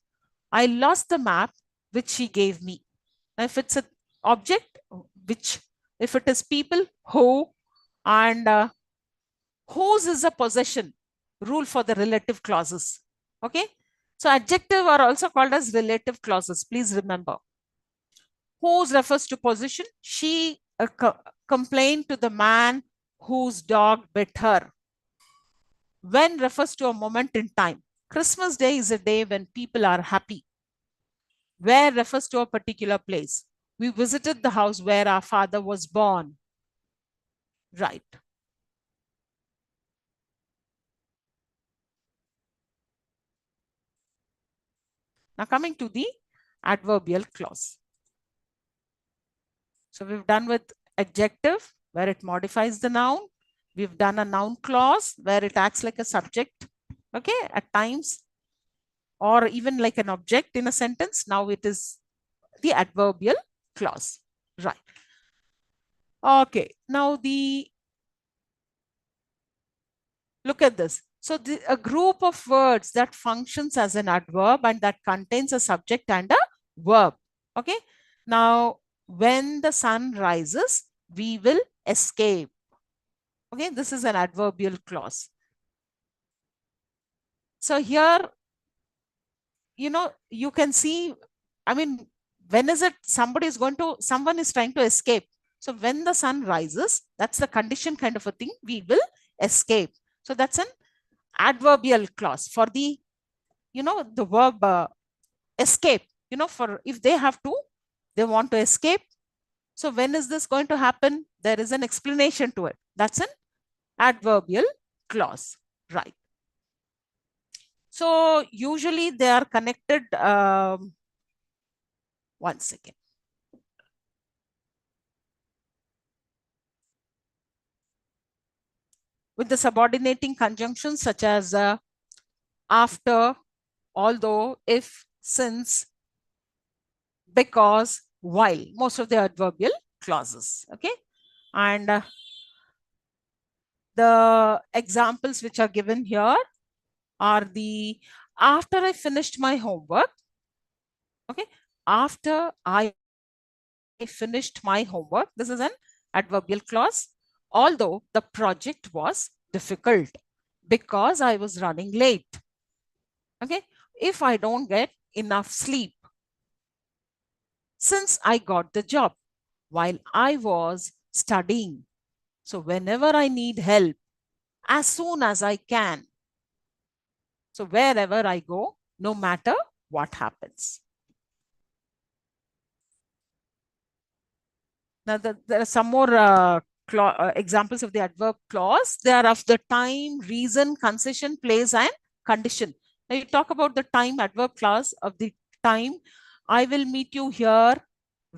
I lost the map which she gave me. Now, if it's an object, which, if it is people, who, and whose is a possession. Rule for the relative clauses. Okay. So adjective are also called as relative clauses. Please remember. Whose refers to possession. She complained to the man whose dog bit her. When refers to a moment in time. Christmas Day is a day when people are happy. Where refers to a particular place. We visited the house where our father was born. Right. Now coming to the adverbial clause. So we've done with adjective where it modifies the noun. We've done a noun clause where it acts like a subject, okay, at times, or even like an object in a sentence. Now it is the adverbial clause, right? Okay, now look at this. So a group of words that functions as an adverb and that contains a subject and a verb, okay? Now, when the sun rises, we will escape. Okay, this is an adverbial clause. So here, you can see, I mean, when is it someone is trying to escape? So when the sun rises, that's the condition kind of a thing, we will escape. So that's an adverbial clause for the, the verb escape, for if they want to escape. So when is this going to happen? There is an explanation to it. That's an adverbial clause, right? So usually they are connected. One second. With the subordinating conjunctions such as after, although, if, since, because, while, most of the adverbial clauses. Okay. And the examples which are given here are the after I finished my homework. Okay. After I finished my homework. This is an adverbial clause. Although the project was difficult because I was running late. Okay. If I don't get enough sleep. Since I got the job while I was studying. So whenever I need help, as soon as I can. So wherever I go, no matter what happens. Now, there are some more examples of the adverb clause. They are of the time, reason, concession, place, and condition. Now, you talk about the time adverb clause of the time. I will meet you here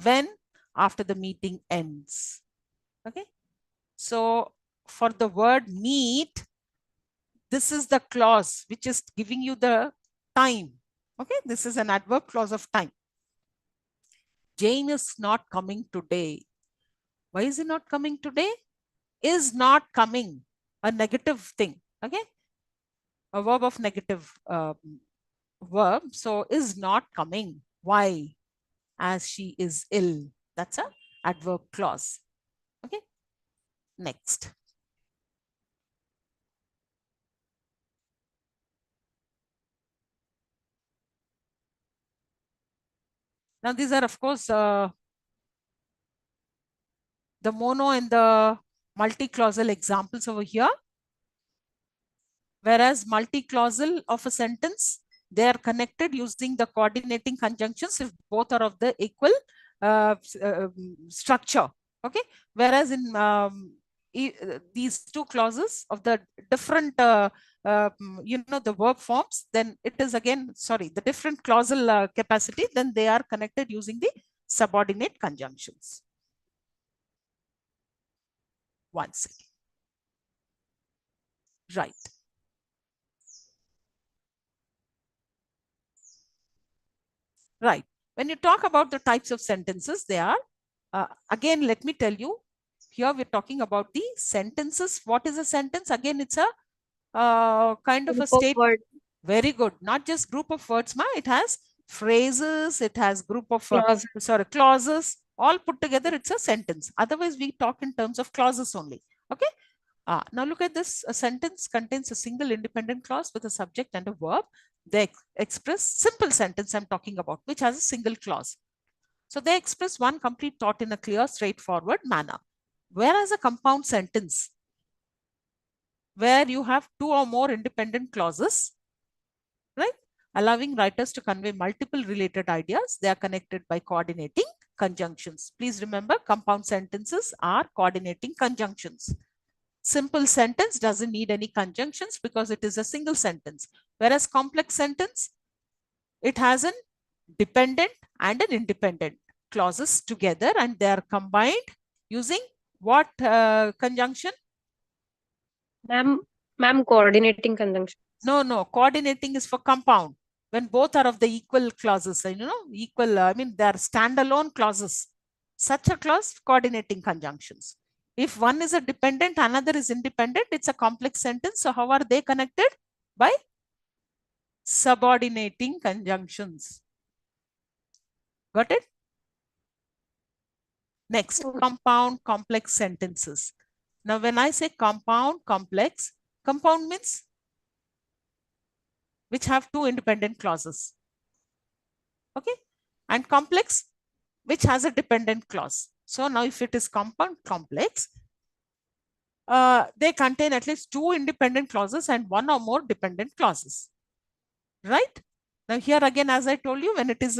when? After the meeting ends. Okay. So, for the word meet, this is the clause which is giving you the time. Okay. This is an adverb clause of time. Jane is not coming today. Why is he not coming today? Is not coming, a negative thing. Okay. A verb of negative verb. So is not coming. Why? As she is ill. That's a adverb clause. Okay. Next. Now these are of course the mono and the multi-clausal examples over here. Whereas multi-clausal of a sentence, they are connected using the coordinating conjunctions if both are of the equal structure. Okay. Whereas these two clauses of the different, the verb forms, then it is again, sorry, the different clausal capacity, then they are connected using the subordinate conjunctions. One second. Right. Right. When you talk about the types of sentences, they are, again, let me tell you, here we're talking about the sentences. What is a sentence? Again, it's a kind of a statement. Very good. Not just group of words, it has phrases, it has group of clauses, all put together, it's a sentence. Otherwise, we talk in terms of clauses only. Okay. Now look at this. A sentence contains a single independent clause with a subject and a verb. They express simple sentence I'm talking about, which has a single clause. So they express one complete thought in a clear, straightforward manner. Whereas a compound sentence, where you have two or more independent clauses, right, allowing writers to convey multiple related ideas, they are connected by coordinating conjunctions. Please remember, compound sentences are coordinating conjunctions. Simple sentence doesn't need any conjunctions because it is a single sentence. Whereas complex sentence, it has an dependent and an independent clauses together, and they are combined using what conjunction? Ma'am, coordinating conjunction. No, coordinating is for compound. When both are of the equal clauses, equal, I mean, they are standalone clauses. Such a clause, coordinating conjunctions. If one is a dependent, another is independent, it's a complex sentence. So how are they connected? By subordinating conjunctions. Got it? Next, compound complex sentences. Now, when I say compound complex, compound means which have two independent clauses. Okay. And complex, which has a dependent clause. So now if it is compound complex, they contain at least two independent clauses and one or more dependent clauses. Right? Now here again, as I told you, when it is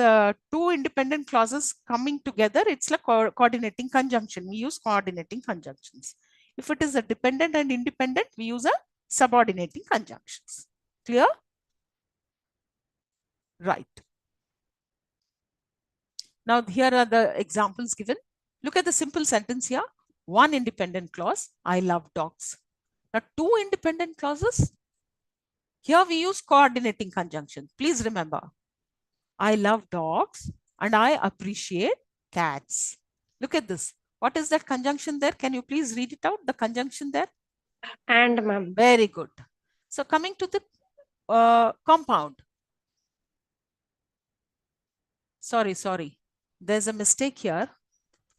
two independent clauses coming together, it's like coordinating conjunction. We use coordinating conjunctions. If it is a dependent and independent, we use a subordinating conjunctions. Clear? Right. Now here are the examples given. Look at the simple sentence here. One independent clause, I love dogs. Now two independent clauses. Here we use coordinating conjunction. Please remember, I love dogs and I appreciate cats. Look at this. What is that conjunction there? Can you please read it out? The conjunction there? And, ma'am. Very good. So coming to the compound. Sorry. There's a mistake here.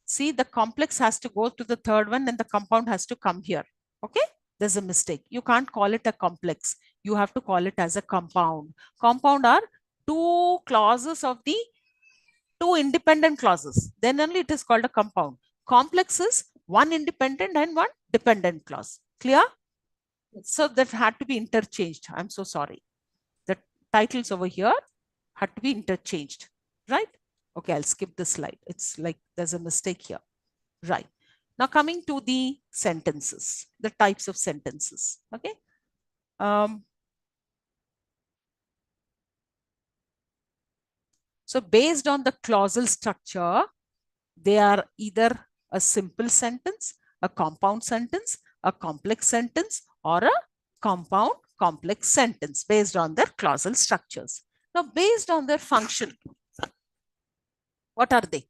See, the complex has to go to the third one and the compound has to come here. Okay? There's a mistake. You can't call it a complex. You have to call it as a compound. Compound are two clauses of the two independent clauses. Then only it is called a compound. Complex is one independent and one dependent clause. Clear? So that had to be interchanged. I'm so sorry. The titles over here had to be interchanged. Right? Okay, I'll skip this slide. It's like there's a mistake here. Right. Now coming to the sentences, the types of sentences. Okay. So based on the clausal structure, they are either a simple sentence, a compound sentence, a complex sentence, or a compound complex sentence based on their clausal structures. Now, based on their function, what are they?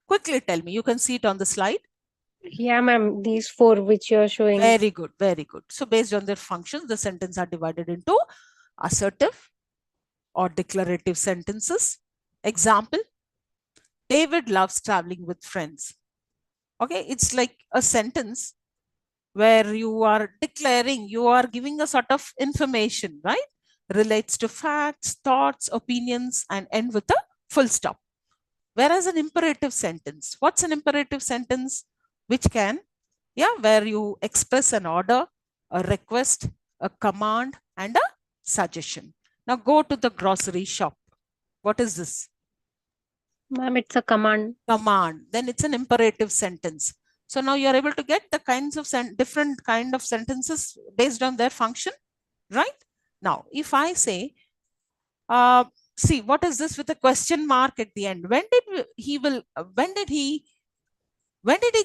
Quickly tell me. You can see it on the slide. Yeah, ma'am. These four which you're showing. Very good. Very good. So based on their functions, the sentences are divided into assertive or declarative sentences. Example, David loves traveling with friends. Okay, it's like a sentence where you are declaring, you are giving a sort of information, right? Relates to facts, thoughts, opinions, and end with a full stop. Whereas an imperative sentence, what's an imperative sentence? Which can, where you express an order, a request, a command, and a suggestion. Now go to the grocery shop. What is this? Ma'am, it's a command. Command. Then it's an imperative sentence. So now you're able to get the kinds of different kind of sentences based on their function, right? Now, if I say, see, what is this with a question mark at the end? When did he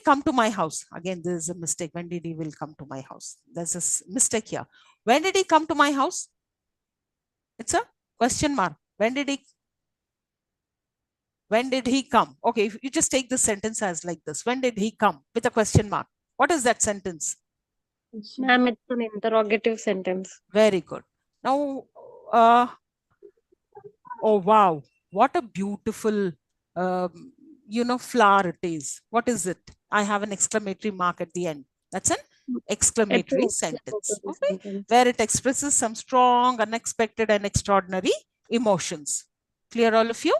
come to my house? Again, there is a mistake. When did he will come to my house? There's a mistake here. When did he come to my house? It's a question mark. When did he come? Okay, if you just take this sentence as like this. When did he come? With a question mark. What is that sentence? Ma'am, it's an interrogative sentence. Very good. Now, oh wow, what a beautiful, flower it is. What is it? I have an exclamatory mark at the end. That's an exclamatory sentence, okay, where it expresses some strong, unexpected, and extraordinary emotions. Clear, all of you?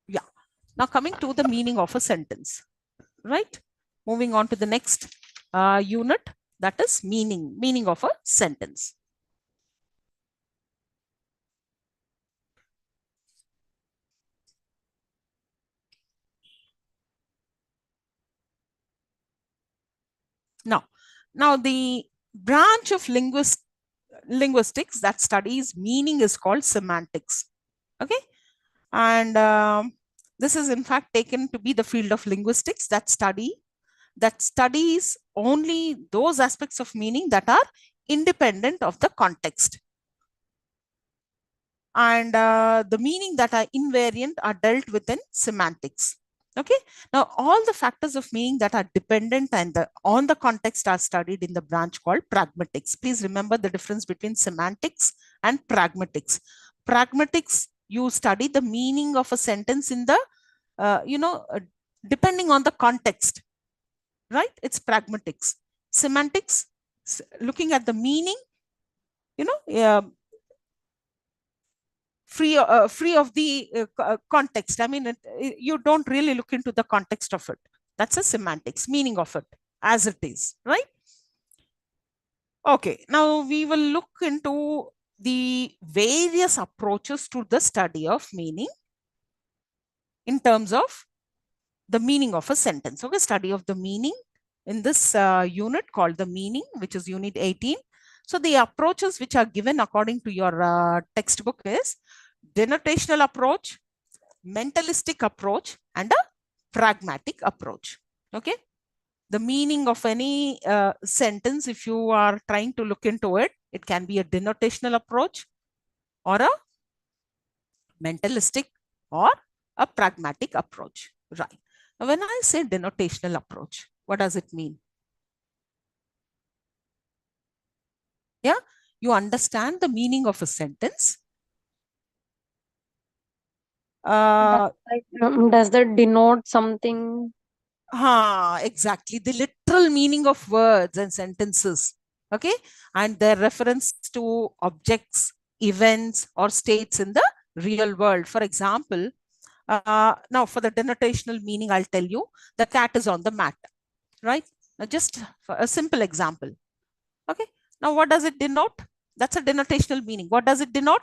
Yeah. Now coming to the meaning of a sentence, right? Moving on to the next unit, that is meaning of a sentence. Now the branch of linguistics that studies meaning is called semantics. Okay, and this is in fact taken to be the field of linguistics that studies only those aspects of meaning that are independent of the context, and the meaning that are invariant are dealt with in semantics. Okay, now all the factors of meaning that are dependent and on the context are studied in the branch called pragmatics. Please remember the difference between semantics and pragmatics. Pragmatics, you study the meaning of a sentence in the, depending on the context, right? It's pragmatics. Semantics, looking at the meaning, free of the context. I mean, you don't really look into the context of it. That's a semantics, meaning of it as it is, right? Okay, now we will look into the various approaches to the study of meaning in terms of the meaning of a sentence. Okay, study of the meaning in this unit called the meaning, which is unit 18. So the approaches which are given according to your textbook is denotational approach, mentalistic approach, and a pragmatic approach. Okay, the meaning of any sentence, if you are trying to look into it, it can be a denotational approach or a mentalistic or a pragmatic approach, right? Now, when I say denotational approach, what does it mean? Yeah, you understand the meaning of a sentence. Does that denote something? Exactly. The literal meaning of words and sentences. Okay. And their reference to objects, events, or states in the real world. For example, now for the denotational meaning, I'll tell you, the cat is on the mat, right? Now just for a simple example. Okay. Now what does it denote? That's a denotational meaning. What does it denote?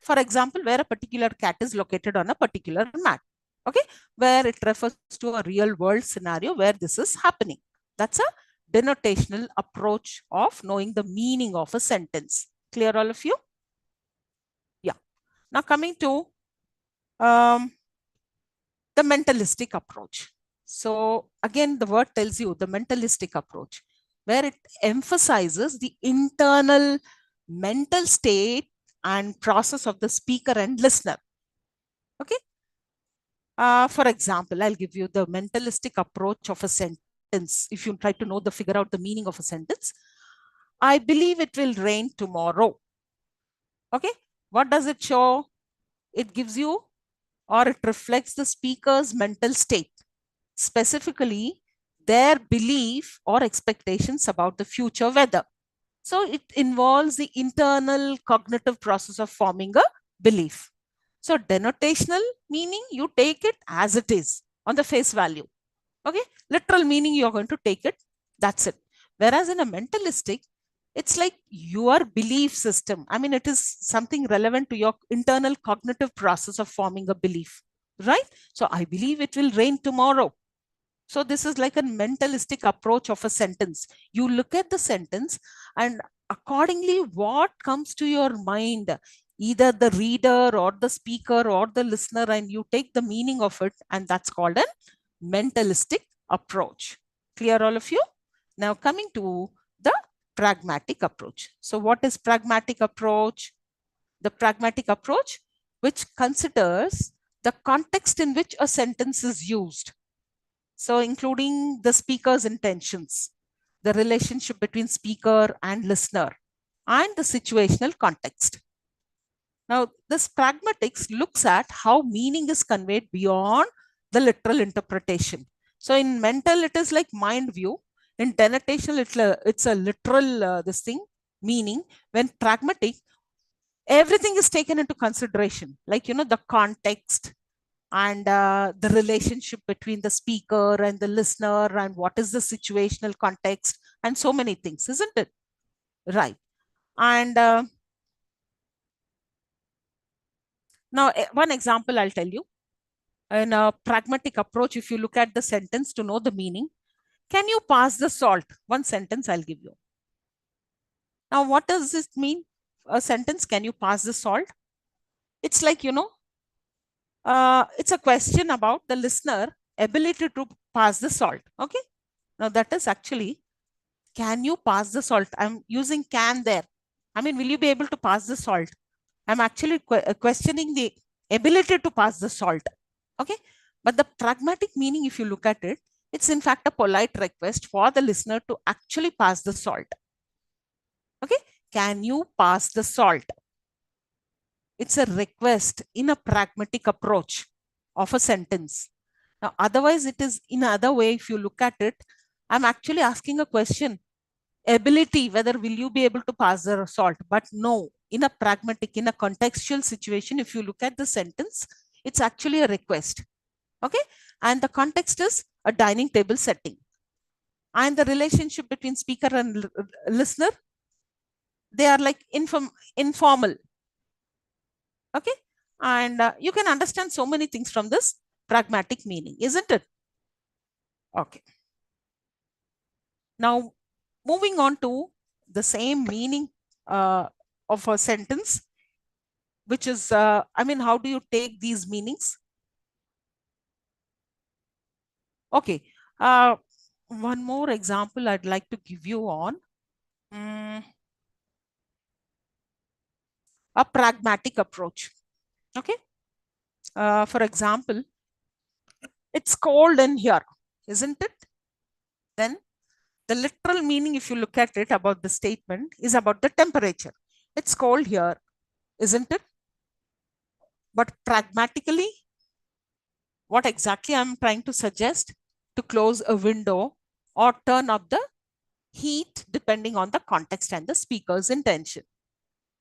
For example, where a particular cat is located on a particular mat. Okay, where it refers to a real world scenario where this is happening. That's a denotational approach of knowing the meaning of a sentence. Clear, all of you? Yeah. Now coming to the mentalistic approach. So again, the word tells you the mentalistic approach, where it emphasizes the internal mental state and process of the speaker and listener. Okay. For example, I'll give you the mentalistic approach of a sentence. If you try to figure out the meaning of a sentence, I believe it will rain tomorrow. Okay. What does it show? It gives you, or it reflects the speaker's mental state, specifically their belief or expectations about the future weather. So it involves the internal cognitive process of forming a belief. So denotational meaning, you take it as it is on the face value. Okay, literal meaning, you're going to take it. That's it. Whereas in a mentalistic, it's like your belief system. I mean, it is something relevant to your internal cognitive process of forming a belief, right? So I believe it will rain tomorrow. So this is like a mentalistic approach of a sentence. You look at the sentence and accordingly what comes to your mind, either the reader or the speaker or the listener, and you take the meaning of it, and that's called a mentalistic approach. Clear, all of you? Now coming to the pragmatic approach. So what is pragmatic approach? The pragmatic approach, which considers the context in which a sentence is used. So including the speaker's intentions, the relationship between speaker and listener, and the situational context. Now, this pragmatics looks at how meaning is conveyed beyond the literal interpretation. So in mental, it is like mind view. In denotation, it's a literal this thing, meaning. When pragmatic, everything is taken into consideration, like, the context and the relationship between the speaker and the listener, and what is the situational context, and so many things, isn't it? Right. And now one example I'll tell you. In a pragmatic approach, if you look at the sentence to know the meaning, can you pass the salt? One sentence I'll give you. Now, what does this mean? A sentence, can you pass the salt? It's like, it's a question about the listener ability to pass the salt. Okay. Now that is actually, can you pass the salt? I'm using can there. I mean, will you be able to pass the salt? I'm actually questioning the ability to pass the salt. Okay. But the pragmatic meaning, if you look at it, it's in fact a polite request for the listener to actually pass the salt. Okay. Can you pass the salt? It's a request in a pragmatic approach of a sentence. Now, otherwise, it is in another way. If you look at it, I'm actually asking a question, ability, whether will you be able to pass the salt? But no, in a pragmatic, in a contextual situation, if you look at the sentence, it's actually a request. Okay. And the context is a dining table setting. And the relationship between speaker and listener, they are like informal. Okay. And you can understand so many things from this pragmatic meaning, isn't it? Okay. Now, moving on to the same meaning of a sentence, which is, I mean, how do you take these meanings? Okay. One more example I'd like to give you on a pragmatic approach. Okay. For example, it's cold in here, isn't it? Then the literal meaning, if you look at it about the statement, is about the temperature. It's cold here, isn't it? But pragmatically, what exactly I'm trying to suggest? To close a window or turn up the heat depending on the context and the speaker's intention.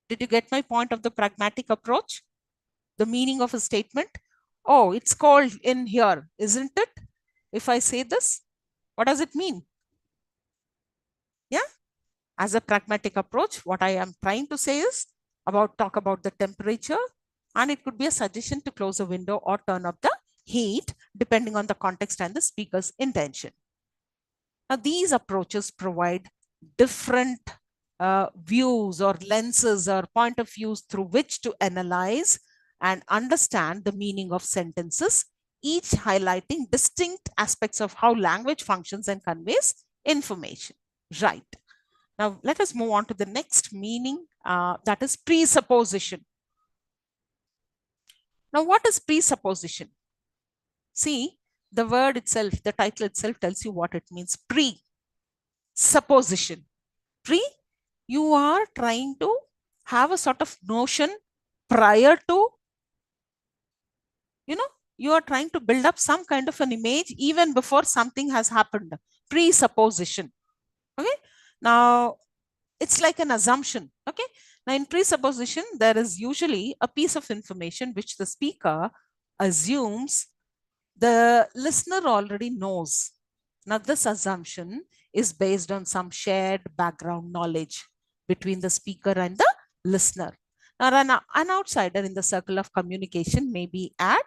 Did you get my point of the pragmatic approach? The meaning of a statement? Oh, it's cold in here, isn't it? If I say this, what does it mean? Yeah. As a pragmatic approach, what I am trying to say is talk about the temperature, and it could be a suggestion to close a window or turn up the heat depending on the context and the speaker's intention. Now, these approaches provide different views or lenses or point of views through which to analyze and understand the meaning of sentences, each highlighting distinct aspects of how language functions and conveys information. Right. Now, let us move on to the next meaning, that is presupposition. Now, what is presupposition? See, the word itself, the title itself tells you what it means. Presupposition. You are trying to have a sort of notion prior to, you are trying to build up some kind of an image even before something has happened. Presupposition. Okay. Now, it's like an assumption. Okay. Now, in presupposition, there is usually a piece of information which the speaker assumes the listener already knows. Now, this assumption is based on some shared background knowledge between the speaker and the listener. Now, an outsider in the circle of communication may be at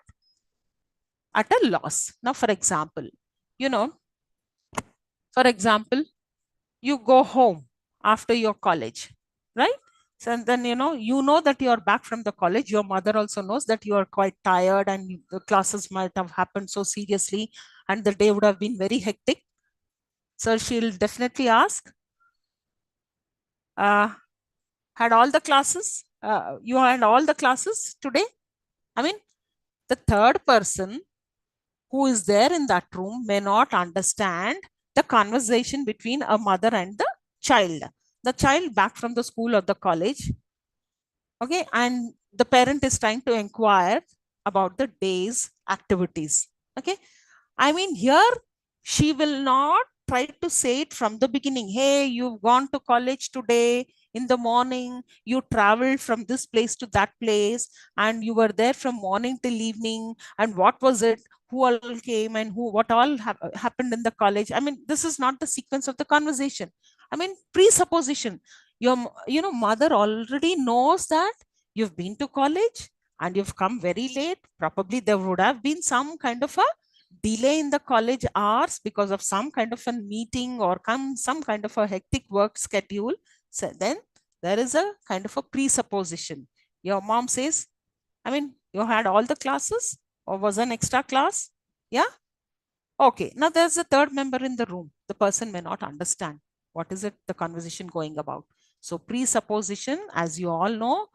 at a loss. Now, for example, you go home after your college, right? So, and then, you know that you're back from the college. Your mother also knows that you are quite tired and the classes might have happened so seriously and the day would have been very hectic. So she'll definitely ask, had all the classes, you had all the classes today? I mean, the third person who is there in that room may not understand the conversation between a mother and the child. The child back from the school or the college, okay, and the parent is trying to inquire about the day's activities, okay. I mean, here she will not try to say it from the beginning. Hey, you've gone to college today in the morning, you traveled from this place to that place, and you were there from morning till evening. And what was it? Who all came and what all happened in the college? I mean, this is not the sequence of the conversation. I mean, presupposition. Your, mother already knows that you've been to college and you've come very late. Probably there would have been some kind of a delay in the college hours because of some kind of a meeting or some kind of a hectic work schedule. So then there is a kind of a presupposition. Your mom says, I mean, you had all the classes or was an extra class? Yeah. Okay. Now there's a third member in the room. The person may not understand what is it the conversation going about. So presupposition, as you all know,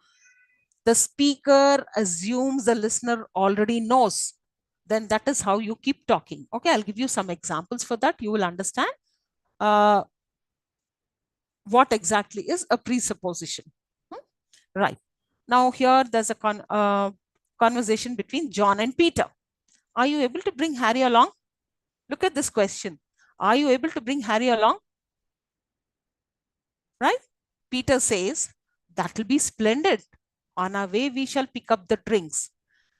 the speaker assumes the listener already knows. Then that is how you keep talking. Okay, I'll give you some examples for that. You will understand what exactly is a presupposition. Right. Now here there's a conversation between John and Peter. Are you able to bring Harry along? Look at this question. Are you able to bring Harry along? Right? Peter says, that will be splendid. On our way, we shall pick up the drinks.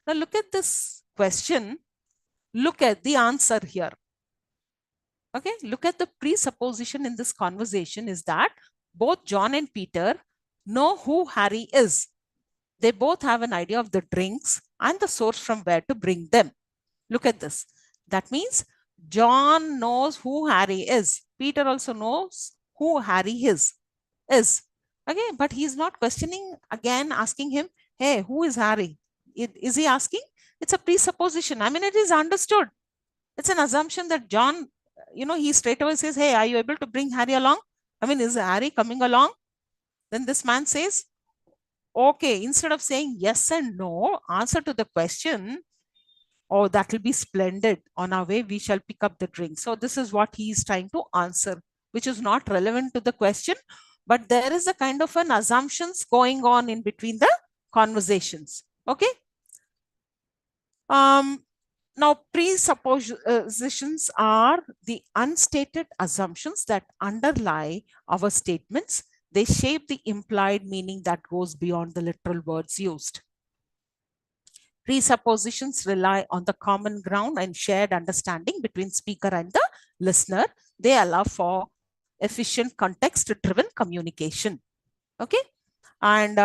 Now look at this question. Look at the answer here. Okay, look at the presupposition in this conversation is that both John and Peter know who Harry is. They both have an idea of the drinks and the source from where to bring them. Look at this. That means John knows who Harry is. Peter also knows who Harry is. Okay, but he's not questioning again, asking him, hey, who is Harry? Is he asking? It's a presupposition. I mean, it is understood. It's an assumption that John, he straight away says, hey, are you able to bring Harry along? I mean, is Harry coming along? Then this man says, okay, instead of saying yes and no, answer to the question, oh, that will be splendid. On our way, we shall pick up the drink. So this is what he is trying to answer, which is not relevant to the question, but there is a kind of an assumptions going on in between the conversations. Okay. Now, presuppositions are the unstated assumptions that underlie our statements. They shape the implied meaning that goes beyond the literal words used. Presuppositions rely on the common ground and shared understanding between speaker and the listener. They allow for efficient context-driven communication. Okay, and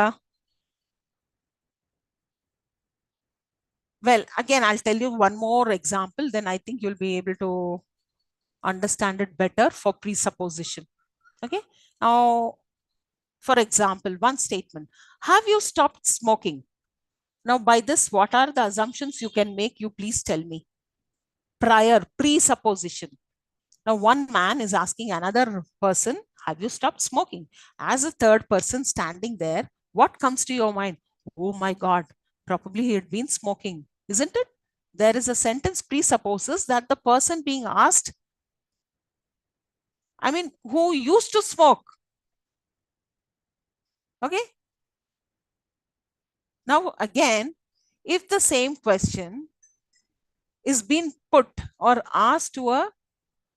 well, again, I'll tell you one more example, then I think you'll be able to understand it better for presupposition. Okay, now, for example, one statement, have you stopped smoking? Now, by this, what are the assumptions you can make? You please tell me. Prior, presupposition. Now, one man is asking another person, have you stopped smoking? As a third person standing there, what comes to your mind? Oh my God, probably he had been smoking, isn't it? There is a sentence presupposes that the person being asked, I mean, who used to smoke? Okay. Now, again, if the same question is being put or asked to a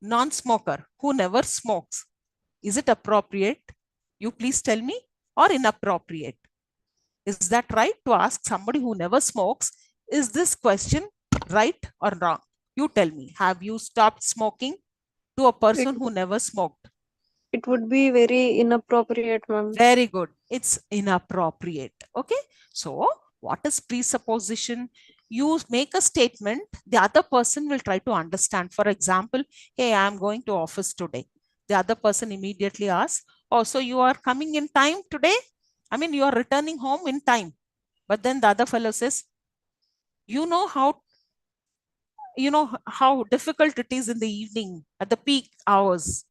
non-smoker who never smokes, is it appropriate? You please tell me, or inappropriate? Is that right to ask somebody who never smokes? Is this question right or wrong? You tell me. Have you stopped smoking to a person who never smoked? It would be very inappropriate, ma'am. Very good. It's inappropriate. Okay. So what is presupposition? you make a statement, the other person will try to understand. For example, hey, I'm going to office today. The other person immediately asks, oh, so you are coming in time today? I mean, you are returning home in time. But then the other fellow says, you know how difficult it is in the evening at the peak hours.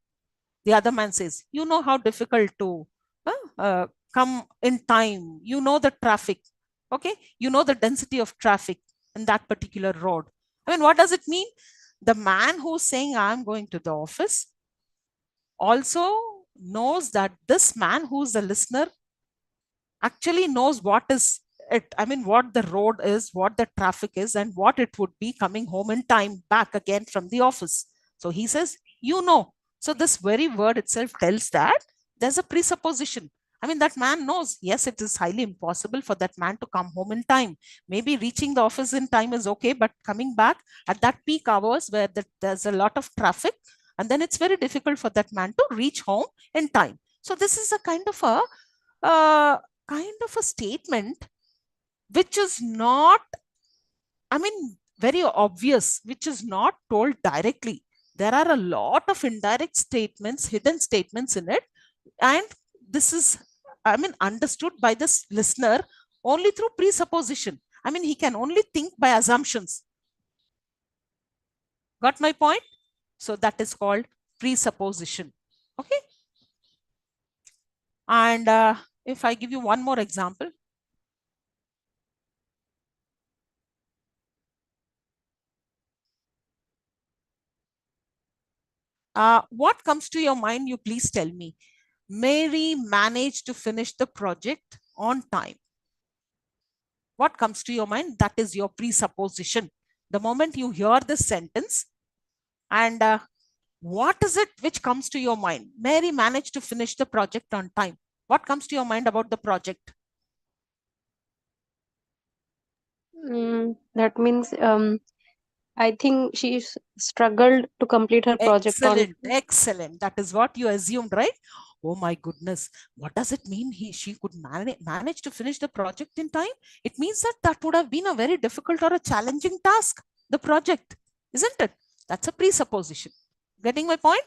The other man says, you know how difficult to come in time. You know the traffic. Okay. You know the density of traffic in that particular road. I mean, what does it mean? The man who's saying, I'm going to the office, also knows that this man who's the listener actually knows what is it. I mean, what the road is, what the traffic is, and what it would be coming home in time back again from the office. So he says, you know. So this very word itself tells that there's a presupposition. I mean, that man knows, yes, it is highly impossible for that man to come home in time. Maybe reaching the office in time is okay, but coming back at that peak hours where there's a lot of traffic, and then it's very difficult for that man to reach home in time. So this is a kind of a statement which is not, I mean, very obvious, which is not told directly. There are a lot of indirect statements, hidden statements in it. And this is, I mean, understood by this listener only through presupposition. I mean, he can only think by assumptions. Got my point? So that is called presupposition. Okay. And if I give you one more example. What comes to your mind? You please tell me. Mary managed to finish the project on time. What comes to your mind? That is your presupposition. The moment you hear this sentence, and what is it which comes to your mind? Mary managed to finish the project on time. What comes to your mind about the project? That means I think she struggled to complete her project on. Excellent. That is what you assumed, right? Oh my goodness. What does it mean she could manage to finish the project in time? It means that would have been a very difficult or a challenging task, the project, isn't it? That's a presupposition. Getting my point?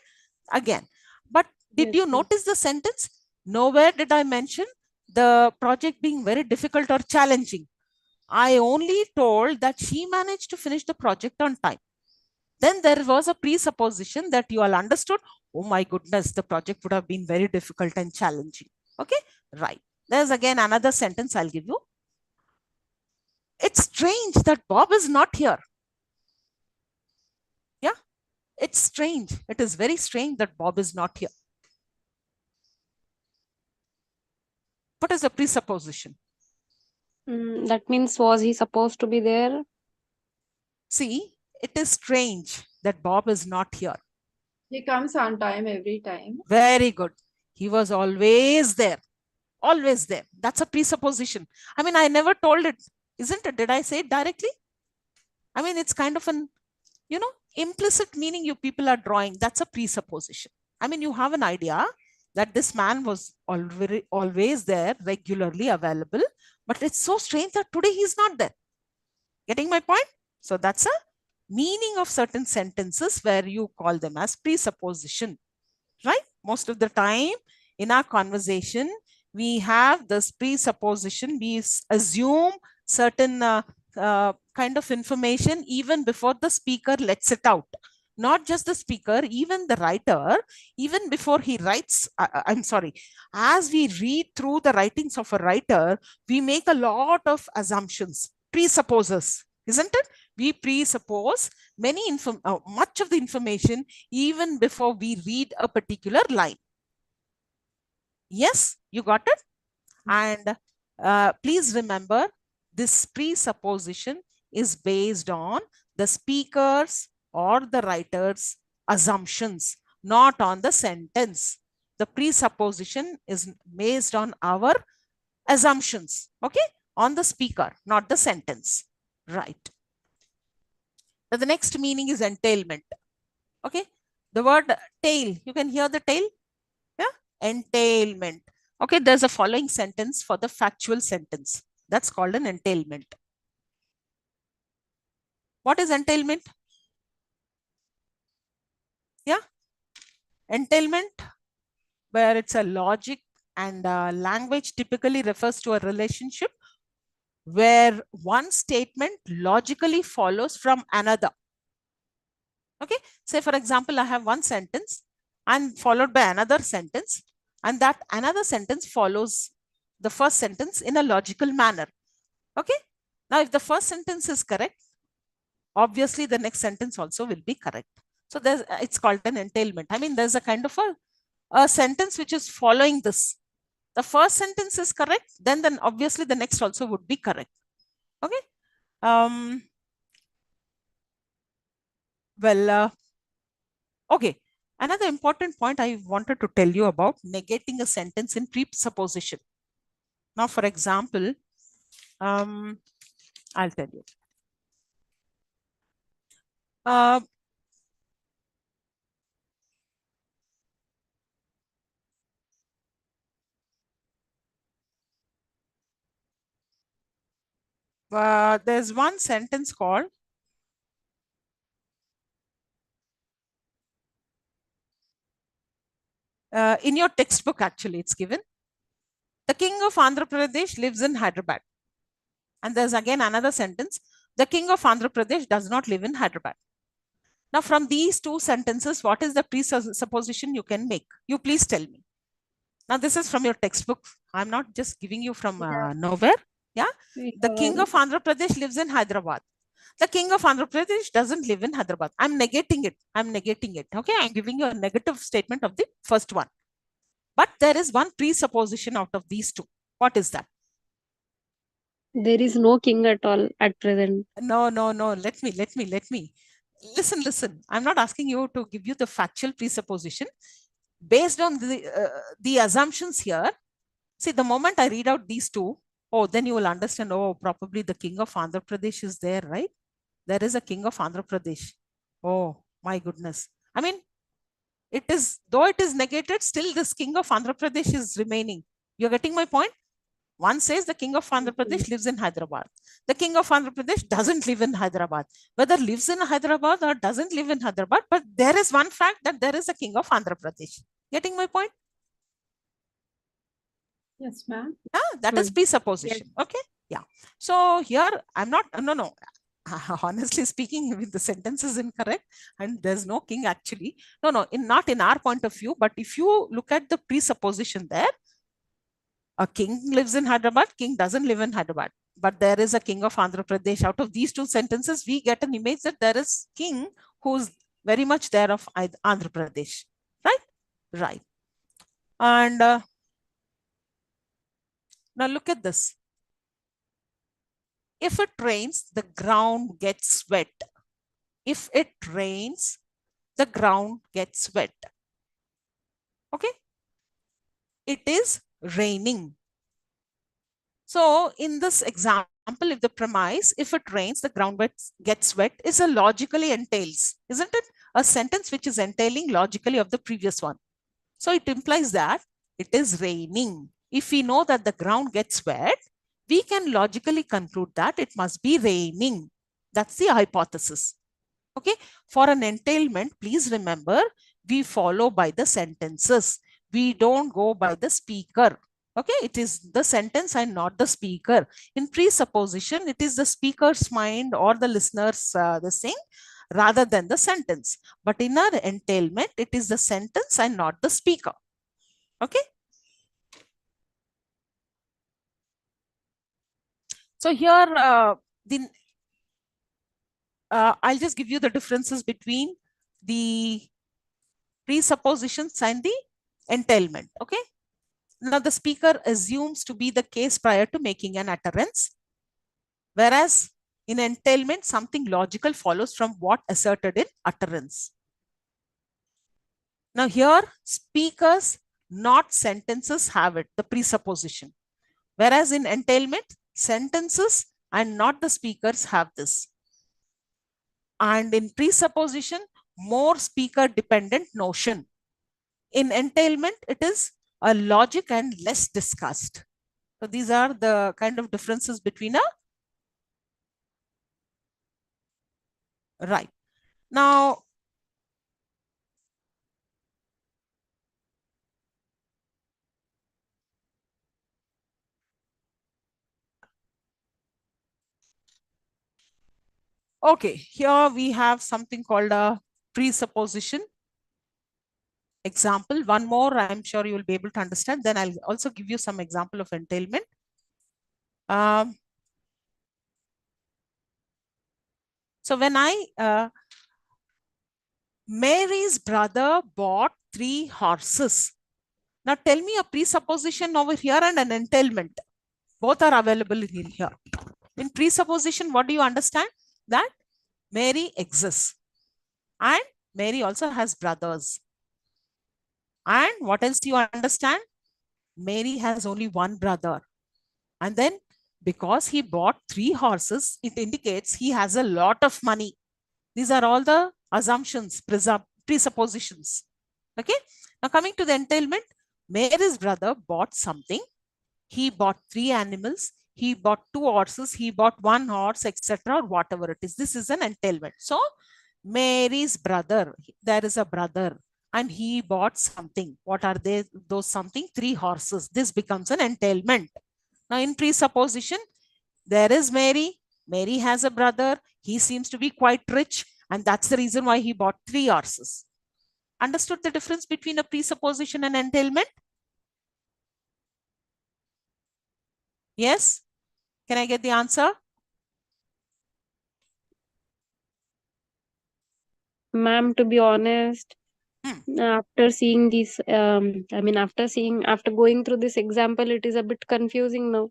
Again. But did you notice the sentence? Nowhere did I mention the project being very difficult or challenging. I only told that she managed to finish the project on time. Then there was a presupposition that you all understood. Oh my goodness, the project would have been very difficult and challenging. Okay, right. There's again another sentence I'll give you. It's strange that Bob is not here. Yeah, it's strange. It is very strange that Bob is not here. What is the presupposition? That means, was he supposed to be there? See, it is strange that Bob is not here. He comes on time every time. Very good. He was always there. Always there. That's a presupposition. I mean, I never told it, isn't it? Did I say it directly? I mean, it's kind of an, implicit meaning you people are drawing. That's a presupposition. I mean, you have an idea that this man was always there, regularly available, but it's so strange that today he's not there. Getting my point? So that's a meaning of certain sentences where you call them as presupposition, right? Most of the time in our conversation, we have this presupposition. We assume certain kind of information even before the speaker lets it out. Not just the speaker, even the writer, even before he writes, as we read through the writings of a writer, we make a lot of assumptions, presupposes, isn't it? We presuppose much of the information even before we read a particular line. Yes, you got it? And please remember, this presupposition is based on the speaker's or the writer's assumptions, not on the sentence. The presupposition is based on our assumptions, okay? On the speaker, not the sentence, right? Now, the next meaning is entailment, okay? The word tail, you can hear the tail, yeah? Entailment. Okay, there's a following sentence for the factual sentence. That's called an entailment. What is entailment? Yeah. Entailment, where it's a logic and language, typically refers to a relationship where one statement logically follows from another. Okay. Say, for example, I have one sentence and followed by another sentence, and that another sentence follows the first sentence in a logical manner. Okay. Now, if the first sentence is correct, obviously the next sentence also will be correct. So it's called an entailment. I mean, there's a kind of a sentence which is following this. The first sentence is correct, then obviously the next also would be correct. Okay. Okay. Another important point I wanted to tell you about negating a sentence in presupposition. Now, for example, I'll tell you. There's one sentence called in your textbook, actually, it's given. The king of Andhra Pradesh lives in Hyderabad. And there's again another sentence. The king of Andhra Pradesh does not live in Hyderabad. Now, from these two sentences, what is the presupposition you can make? You please tell me. Now, this is from your textbook. I'm not just giving you from nowhere. Yeah. The king of Andhra Pradesh lives in Hyderabad. The king of Andhra Pradesh doesn't live in Hyderabad. I'm negating it. Okay. I'm giving you a negative statement of the first one. But there is one presupposition out of these two. What is that? There is no king at all at present. No. Let me. Listen. I'm not asking you to give you the factual presupposition. Based on the assumptions here, see, the moment I read out these two, then you will understand, probably the king of Andhra Pradesh is there, right? There is a king of Andhra Pradesh. Oh, my goodness. I mean, though it is negated, still this king of Andhra Pradesh is remaining. You're getting my point? One says the king of Andhra Pradesh lives in Hyderabad. The king of Andhra Pradesh doesn't live in Hyderabad. Whether lives in Hyderabad or doesn't live in Hyderabad, but there is one fact that there is a king of Andhra Pradesh. Getting my point? Yes, ma'am. That is presupposition. Yes. Okay. Yeah. So here I'm not, no. Honestly speaking, the sentence is incorrect and there's no king actually. No, not in our point of view, but if you look at the presupposition there, a king lives in Hyderabad, king doesn't live in Hyderabad, but there is a king of Andhra Pradesh. Out of these two sentences, we get an image that there is king who's very much there of Andhra Pradesh, right? Right. And now look at this. If it rains, the ground gets wet. If it rains, the ground gets wet. Okay? It is raining. So in this example, if the premise, if it rains, the ground gets wet, is a logically entails, isn't it? A sentence which is entailing logically of the previous one. So it implies that it is raining. If we know that the ground gets wet, we can logically conclude that it must be raining. That's the hypothesis. Okay. For an entailment, please remember, we follow by the sentences. We don't go by the speaker. Okay. It is the sentence and not the speaker. In presupposition, it is the speaker's mind or the listener's thing rather than the sentence. But in our entailment, it is the sentence and not the speaker. Okay. So here, I'll just give you the differences between the presuppositions and the entailment. Okay. Now the speaker assumes to be the case prior to making an utterance, whereas in entailment, something logical follows from what asserted in utterance. Now here, speakers, not sentences, have it, the presupposition, whereas in entailment, sentences and not the speakers have this. And in presupposition, more speaker dependent notion. In entailment, it is a logic and less discussed. So these are the kind of differences between a Right. Now, okay, here we have something called a presupposition. Example, one more, I'm sure you will be able to understand. Then I'll also give you some example of entailment. So when Mary's brother bought 3 horses. Now tell me a presupposition over here and an entailment. Both are available in here. In presupposition, what do you understand? That Mary exists. And Mary also has brothers. And what else do you understand? Mary has only one brother. And then because he bought 3 horses, it indicates he has a lot of money. These are all the assumptions, presuppositions. Okay. Now coming to the entailment, Mary's brother bought something. He bought 3 animals. He bought 2 horses. He bought 1 horse, etc. or whatever it is. This is an entailment. So Mary's brother, there is a brother and he bought something. What are they? Those something? 3 horses. This becomes an entailment. Now in presupposition, there is Mary. Mary has a brother. He seems to be quite rich. And that's the reason why he bought 3 horses. Understood the difference between a presupposition and entailment? Yes? Can I get the answer? Ma'am, to be honest, after seeing this, after going through this example, it is a bit confusing now.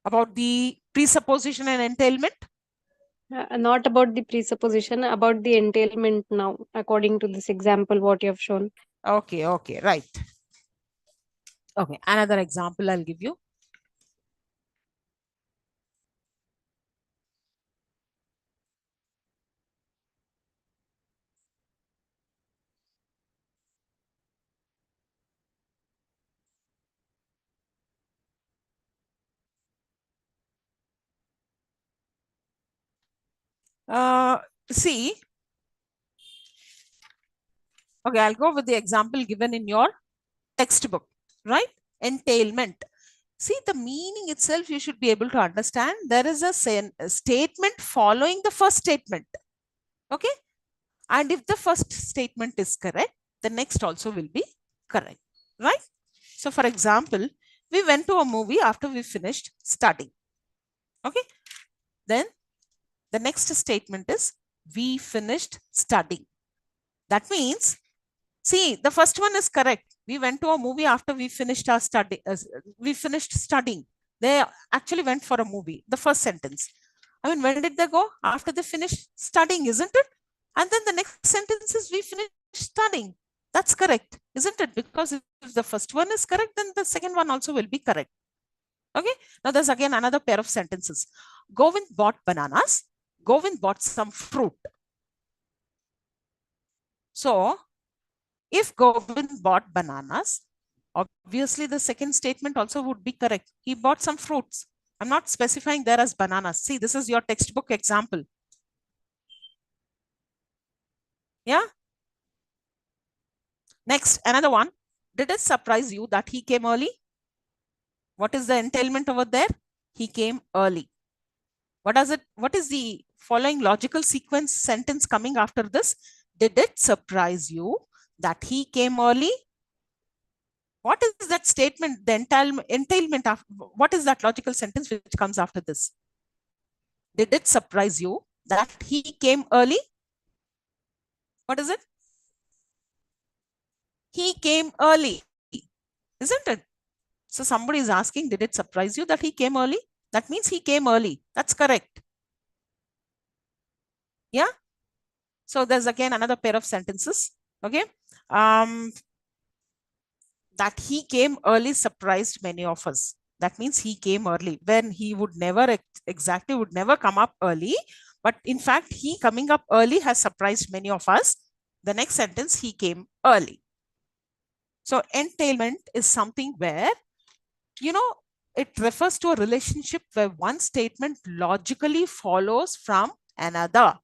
About the presupposition and entailment? Not about the presupposition, about the entailment now, according to this example, what you have shown. Okay, right. Okay, another example I'll give you. See, okay, I'll go with the example given in your textbook, right? Entailment. See, the meaning itself you should be able to understand. There is a statement following the first statement. Okay. And if the first statement is correct, the next also will be correct, right? So for example, we went to a movie after we finished studying. Okay. Then the next statement is we finished studying. That means, see, the first one is correct. We went to a movie after we finished our study. We finished studying. They actually went for a movie. The first sentence. I mean, when did they go? After they finished studying, isn't it? And then the next sentence is we finished studying. That's correct, isn't it? Because if the first one is correct, then the second one also will be correct. Okay. Now there's again another pair of sentences. Govind bought bananas. Govind bought some fruit. So if Govind bought bananas, obviously the second statement also would be correct. He bought some fruits. I'm not specifying there as bananas. See, this is your textbook example. Yeah. Next, another one. Did it surprise you that he came early? What is the entailment over there? He came early. What is the following logical sequence sentence coming after this? Did it surprise you that he came early? What is that statement? The entailment of what is that logical sentence which comes after this? Did it surprise you that he came early? What is it? He came early, isn't it? So somebody is asking, did it surprise you that he came early? That means he came early. That's correct. Yeah. So there's again another pair of sentences. Okay. That he came early surprised many of us. That means he came early when he would never exactly would never come up early. But in fact, he coming up early has surprised many of us. The next sentence, he came early. So entailment is something where, you know, it refers to a relationship where one statement logically follows from another.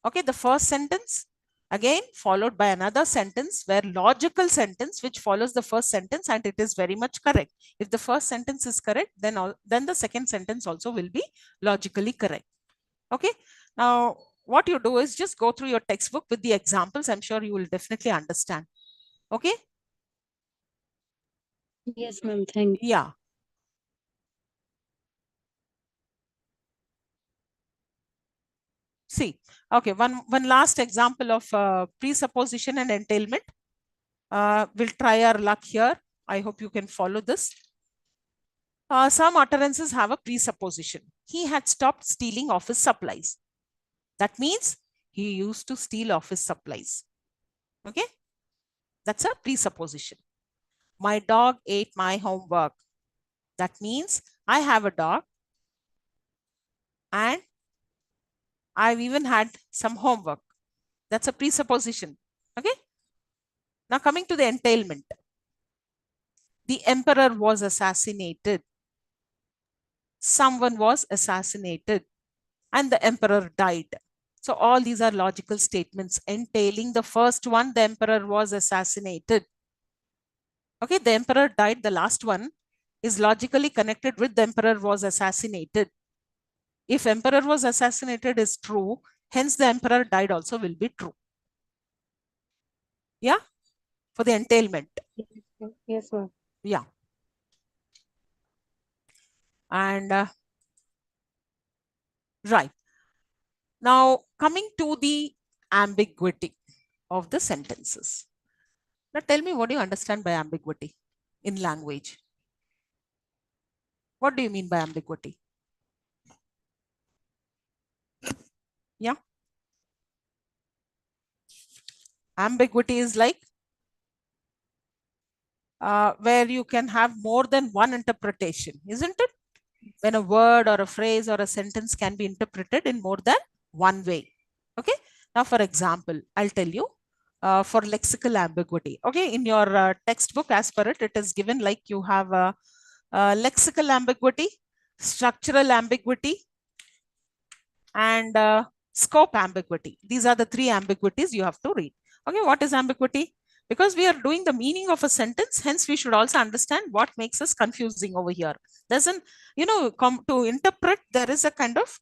Okay, the first sentence again followed by another sentence where logical sentence which follows the first sentence, and it is very much correct. If the first sentence is correct, then the second sentence also will be logically correct. Okay, now what you do is just go through your textbook with the examples. I'm sure you will definitely understand. Okay. Yes, ma'am. Thank you. Yeah. See, okay, one last example of presupposition and entailment. We'll try our luck here. I hope you can follow this. Some utterances have a presupposition. He had stopped stealing office supplies. That means he used to steal office supplies. Okay, that's a presupposition. My dog ate my homework. That means I have a dog and I've even had some homework. That's a presupposition. Okay. Now coming to the entailment. The emperor was assassinated. Someone was assassinated and the emperor died. So all these are logical statements entailing the first one, the emperor was assassinated. Okay, the emperor died, the last one is logically connected with the emperor was assassinated. If emperor was assassinated is true, hence the emperor died also will be true. Yeah, for the entailment. Yes, ma'am. Yeah. And right. Now coming to the ambiguity of the sentences. Now tell me, what do you understand by ambiguity in language? What do you mean by ambiguity? Yeah. Ambiguity is like where you can have more than one interpretation, isn't it? When a word or a phrase or a sentence can be interpreted in more than one way. Okay. Now, for example, I'll tell you for lexical ambiguity. Okay. In your textbook, as per it, it is given like you have a lexical ambiguity, structural ambiguity, and scope ambiguity. These are the three ambiguities you have to read. Okay, what is ambiguity? Because we are doing the meaning of a sentence, hence we should also understand what makes us confusing over here. Doesn't, come to interpret, there is a kind of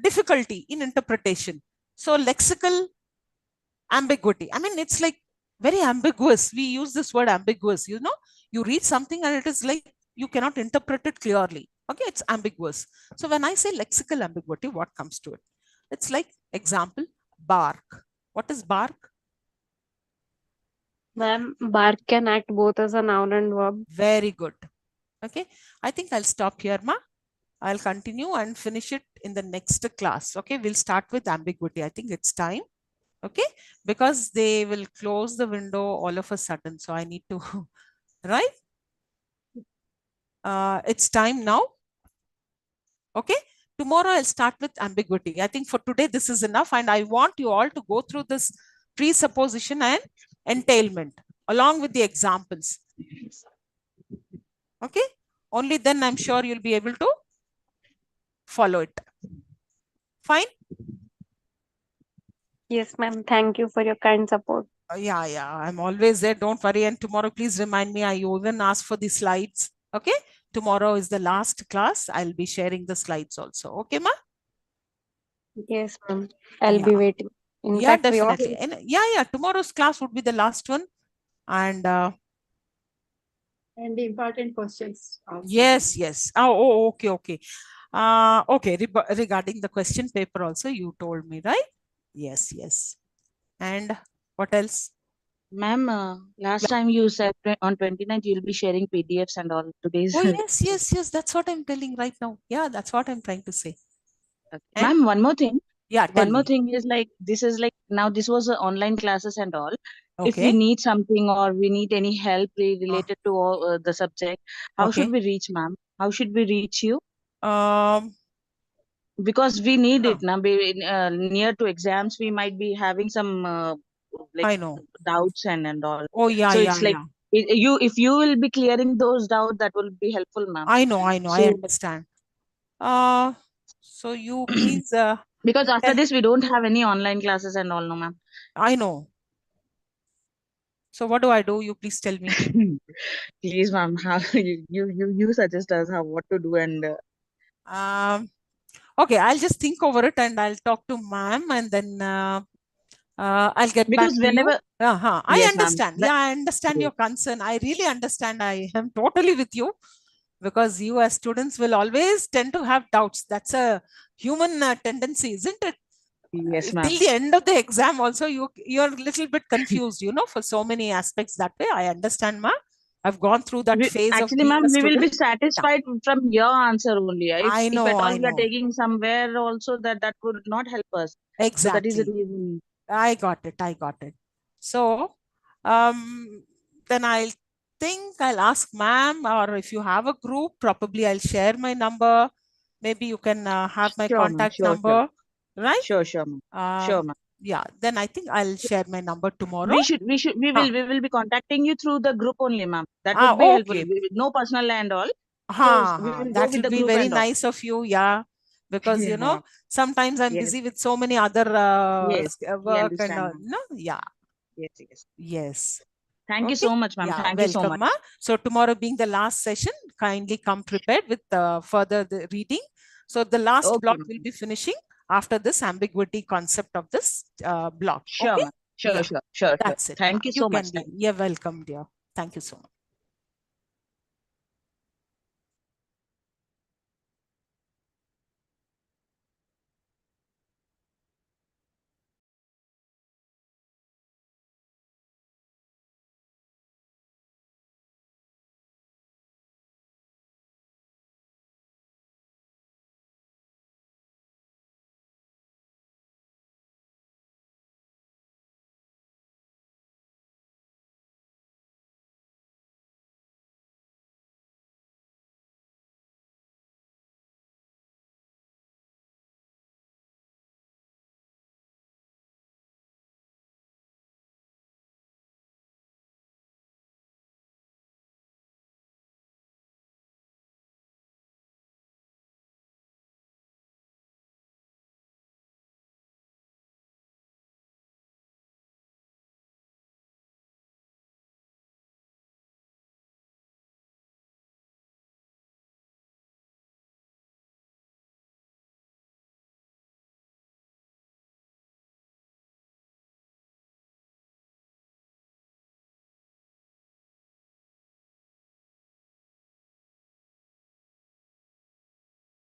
difficulty in interpretation. So lexical ambiguity, I mean, it's like very ambiguous. We use this word ambiguous, you read something and it is like you cannot interpret it clearly. Okay, it's ambiguous. So when I say lexical ambiguity, what comes to it? It's like, example, bark. What is bark? Ma'am, bark can act both as a noun and verb. Very good. Okay, I think I'll stop here, Ma. I'll continue and finish it in the next class. Okay, we'll start with ambiguity. I think it's time. Okay, because they will close the window all of a sudden. So I need to, right? It's time now. Okay, tomorrow I'll start with ambiguity. I think for today this is enough, and I want you all to go through this presupposition and entailment along with the examples. Okay, only then I'm sure you'll be able to follow it. Fine. Yes, ma'am. Thank you for your kind support. Yeah, I'm always there. Don't worry. And tomorrow, please remind me. I even asked for the slides. Okay, tomorrow is the last class. I'll be sharing the slides also. Okay, ma? Yes, ma'am. I'll be waiting. In Yeah, fact, we all. definitely. And yeah, tomorrow's class would be the last one. And important questions also. yes. Oh, okay. Okay. Regarding the question paper also, you told me, right? Yes. And what else? Ma'am, last time you said on 29th you'll be sharing PDFs and all today's. Oh, yes. That's what I'm telling right now. Yeah, that's what I'm trying to say. Ma'am, one more thing. Yeah, one more thing is like, this is like, now this was online classes and all. Okay. If we need something or we need any help related to all, the subject, how should we reach, ma'am? How should we reach you? Because we need it now. Near to exams, we might be having some like I know doubts and all. Oh, yeah. So it's like if you will be clearing those doubts, that will be helpful, ma'am. I know, I So, understand. So you please because after tell. this we don't have any online classes and all, no, ma'am. I know. So what do I do? You please tell me. Please, ma'am, how you suggest us how what to do and okay, I'll just think over it and I'll talk to ma'am, and then I'll get back because to you. whenever I yes, ma'am. understand. Yeah, I understand your concern. I really understand. I am totally with you, because you as students will always tend to have doubts. That's a human tendency, isn't it? Yes, ma'am. Till the end of the exam also you're a little bit confused, for so many aspects that way. I understand, ma'am. I've gone through that phase of Actually, being ma'am, a we will student. be satisfied from your answer only. I If at know, all I we are know. taking somewhere also, that would not help us. So that is the Exactly. reason. I got it. So then I'll think I'll ask ma'am, or if you have a group, probably I'll share my number. Maybe you can have my Sure, ma'am. contact Sure. number, right? Sure, ma'am. Sure, ma'am. Yeah, then I think I'll share my number tomorrow. We will be contacting you through the group only, ma'am. That would be helpful. Okay. No personal and all. So we will go That with will the be group very and all. nice of you, yeah. Because Yeah. sometimes I'm Yes. busy with so many other Yes, we work and understand, ma'am. yeah. Yes. Thank you so much, ma'am. Yeah, Thank you so welcome, much. ma. So tomorrow being the last session, kindly come prepared with further the reading. So the last Okay, block ma'am. will be finishing after this ambiguity concept of this block. Sure, Okay? ma'am. Sure. That's it. Thank you so much. You're welcome, dear. Thank you so much.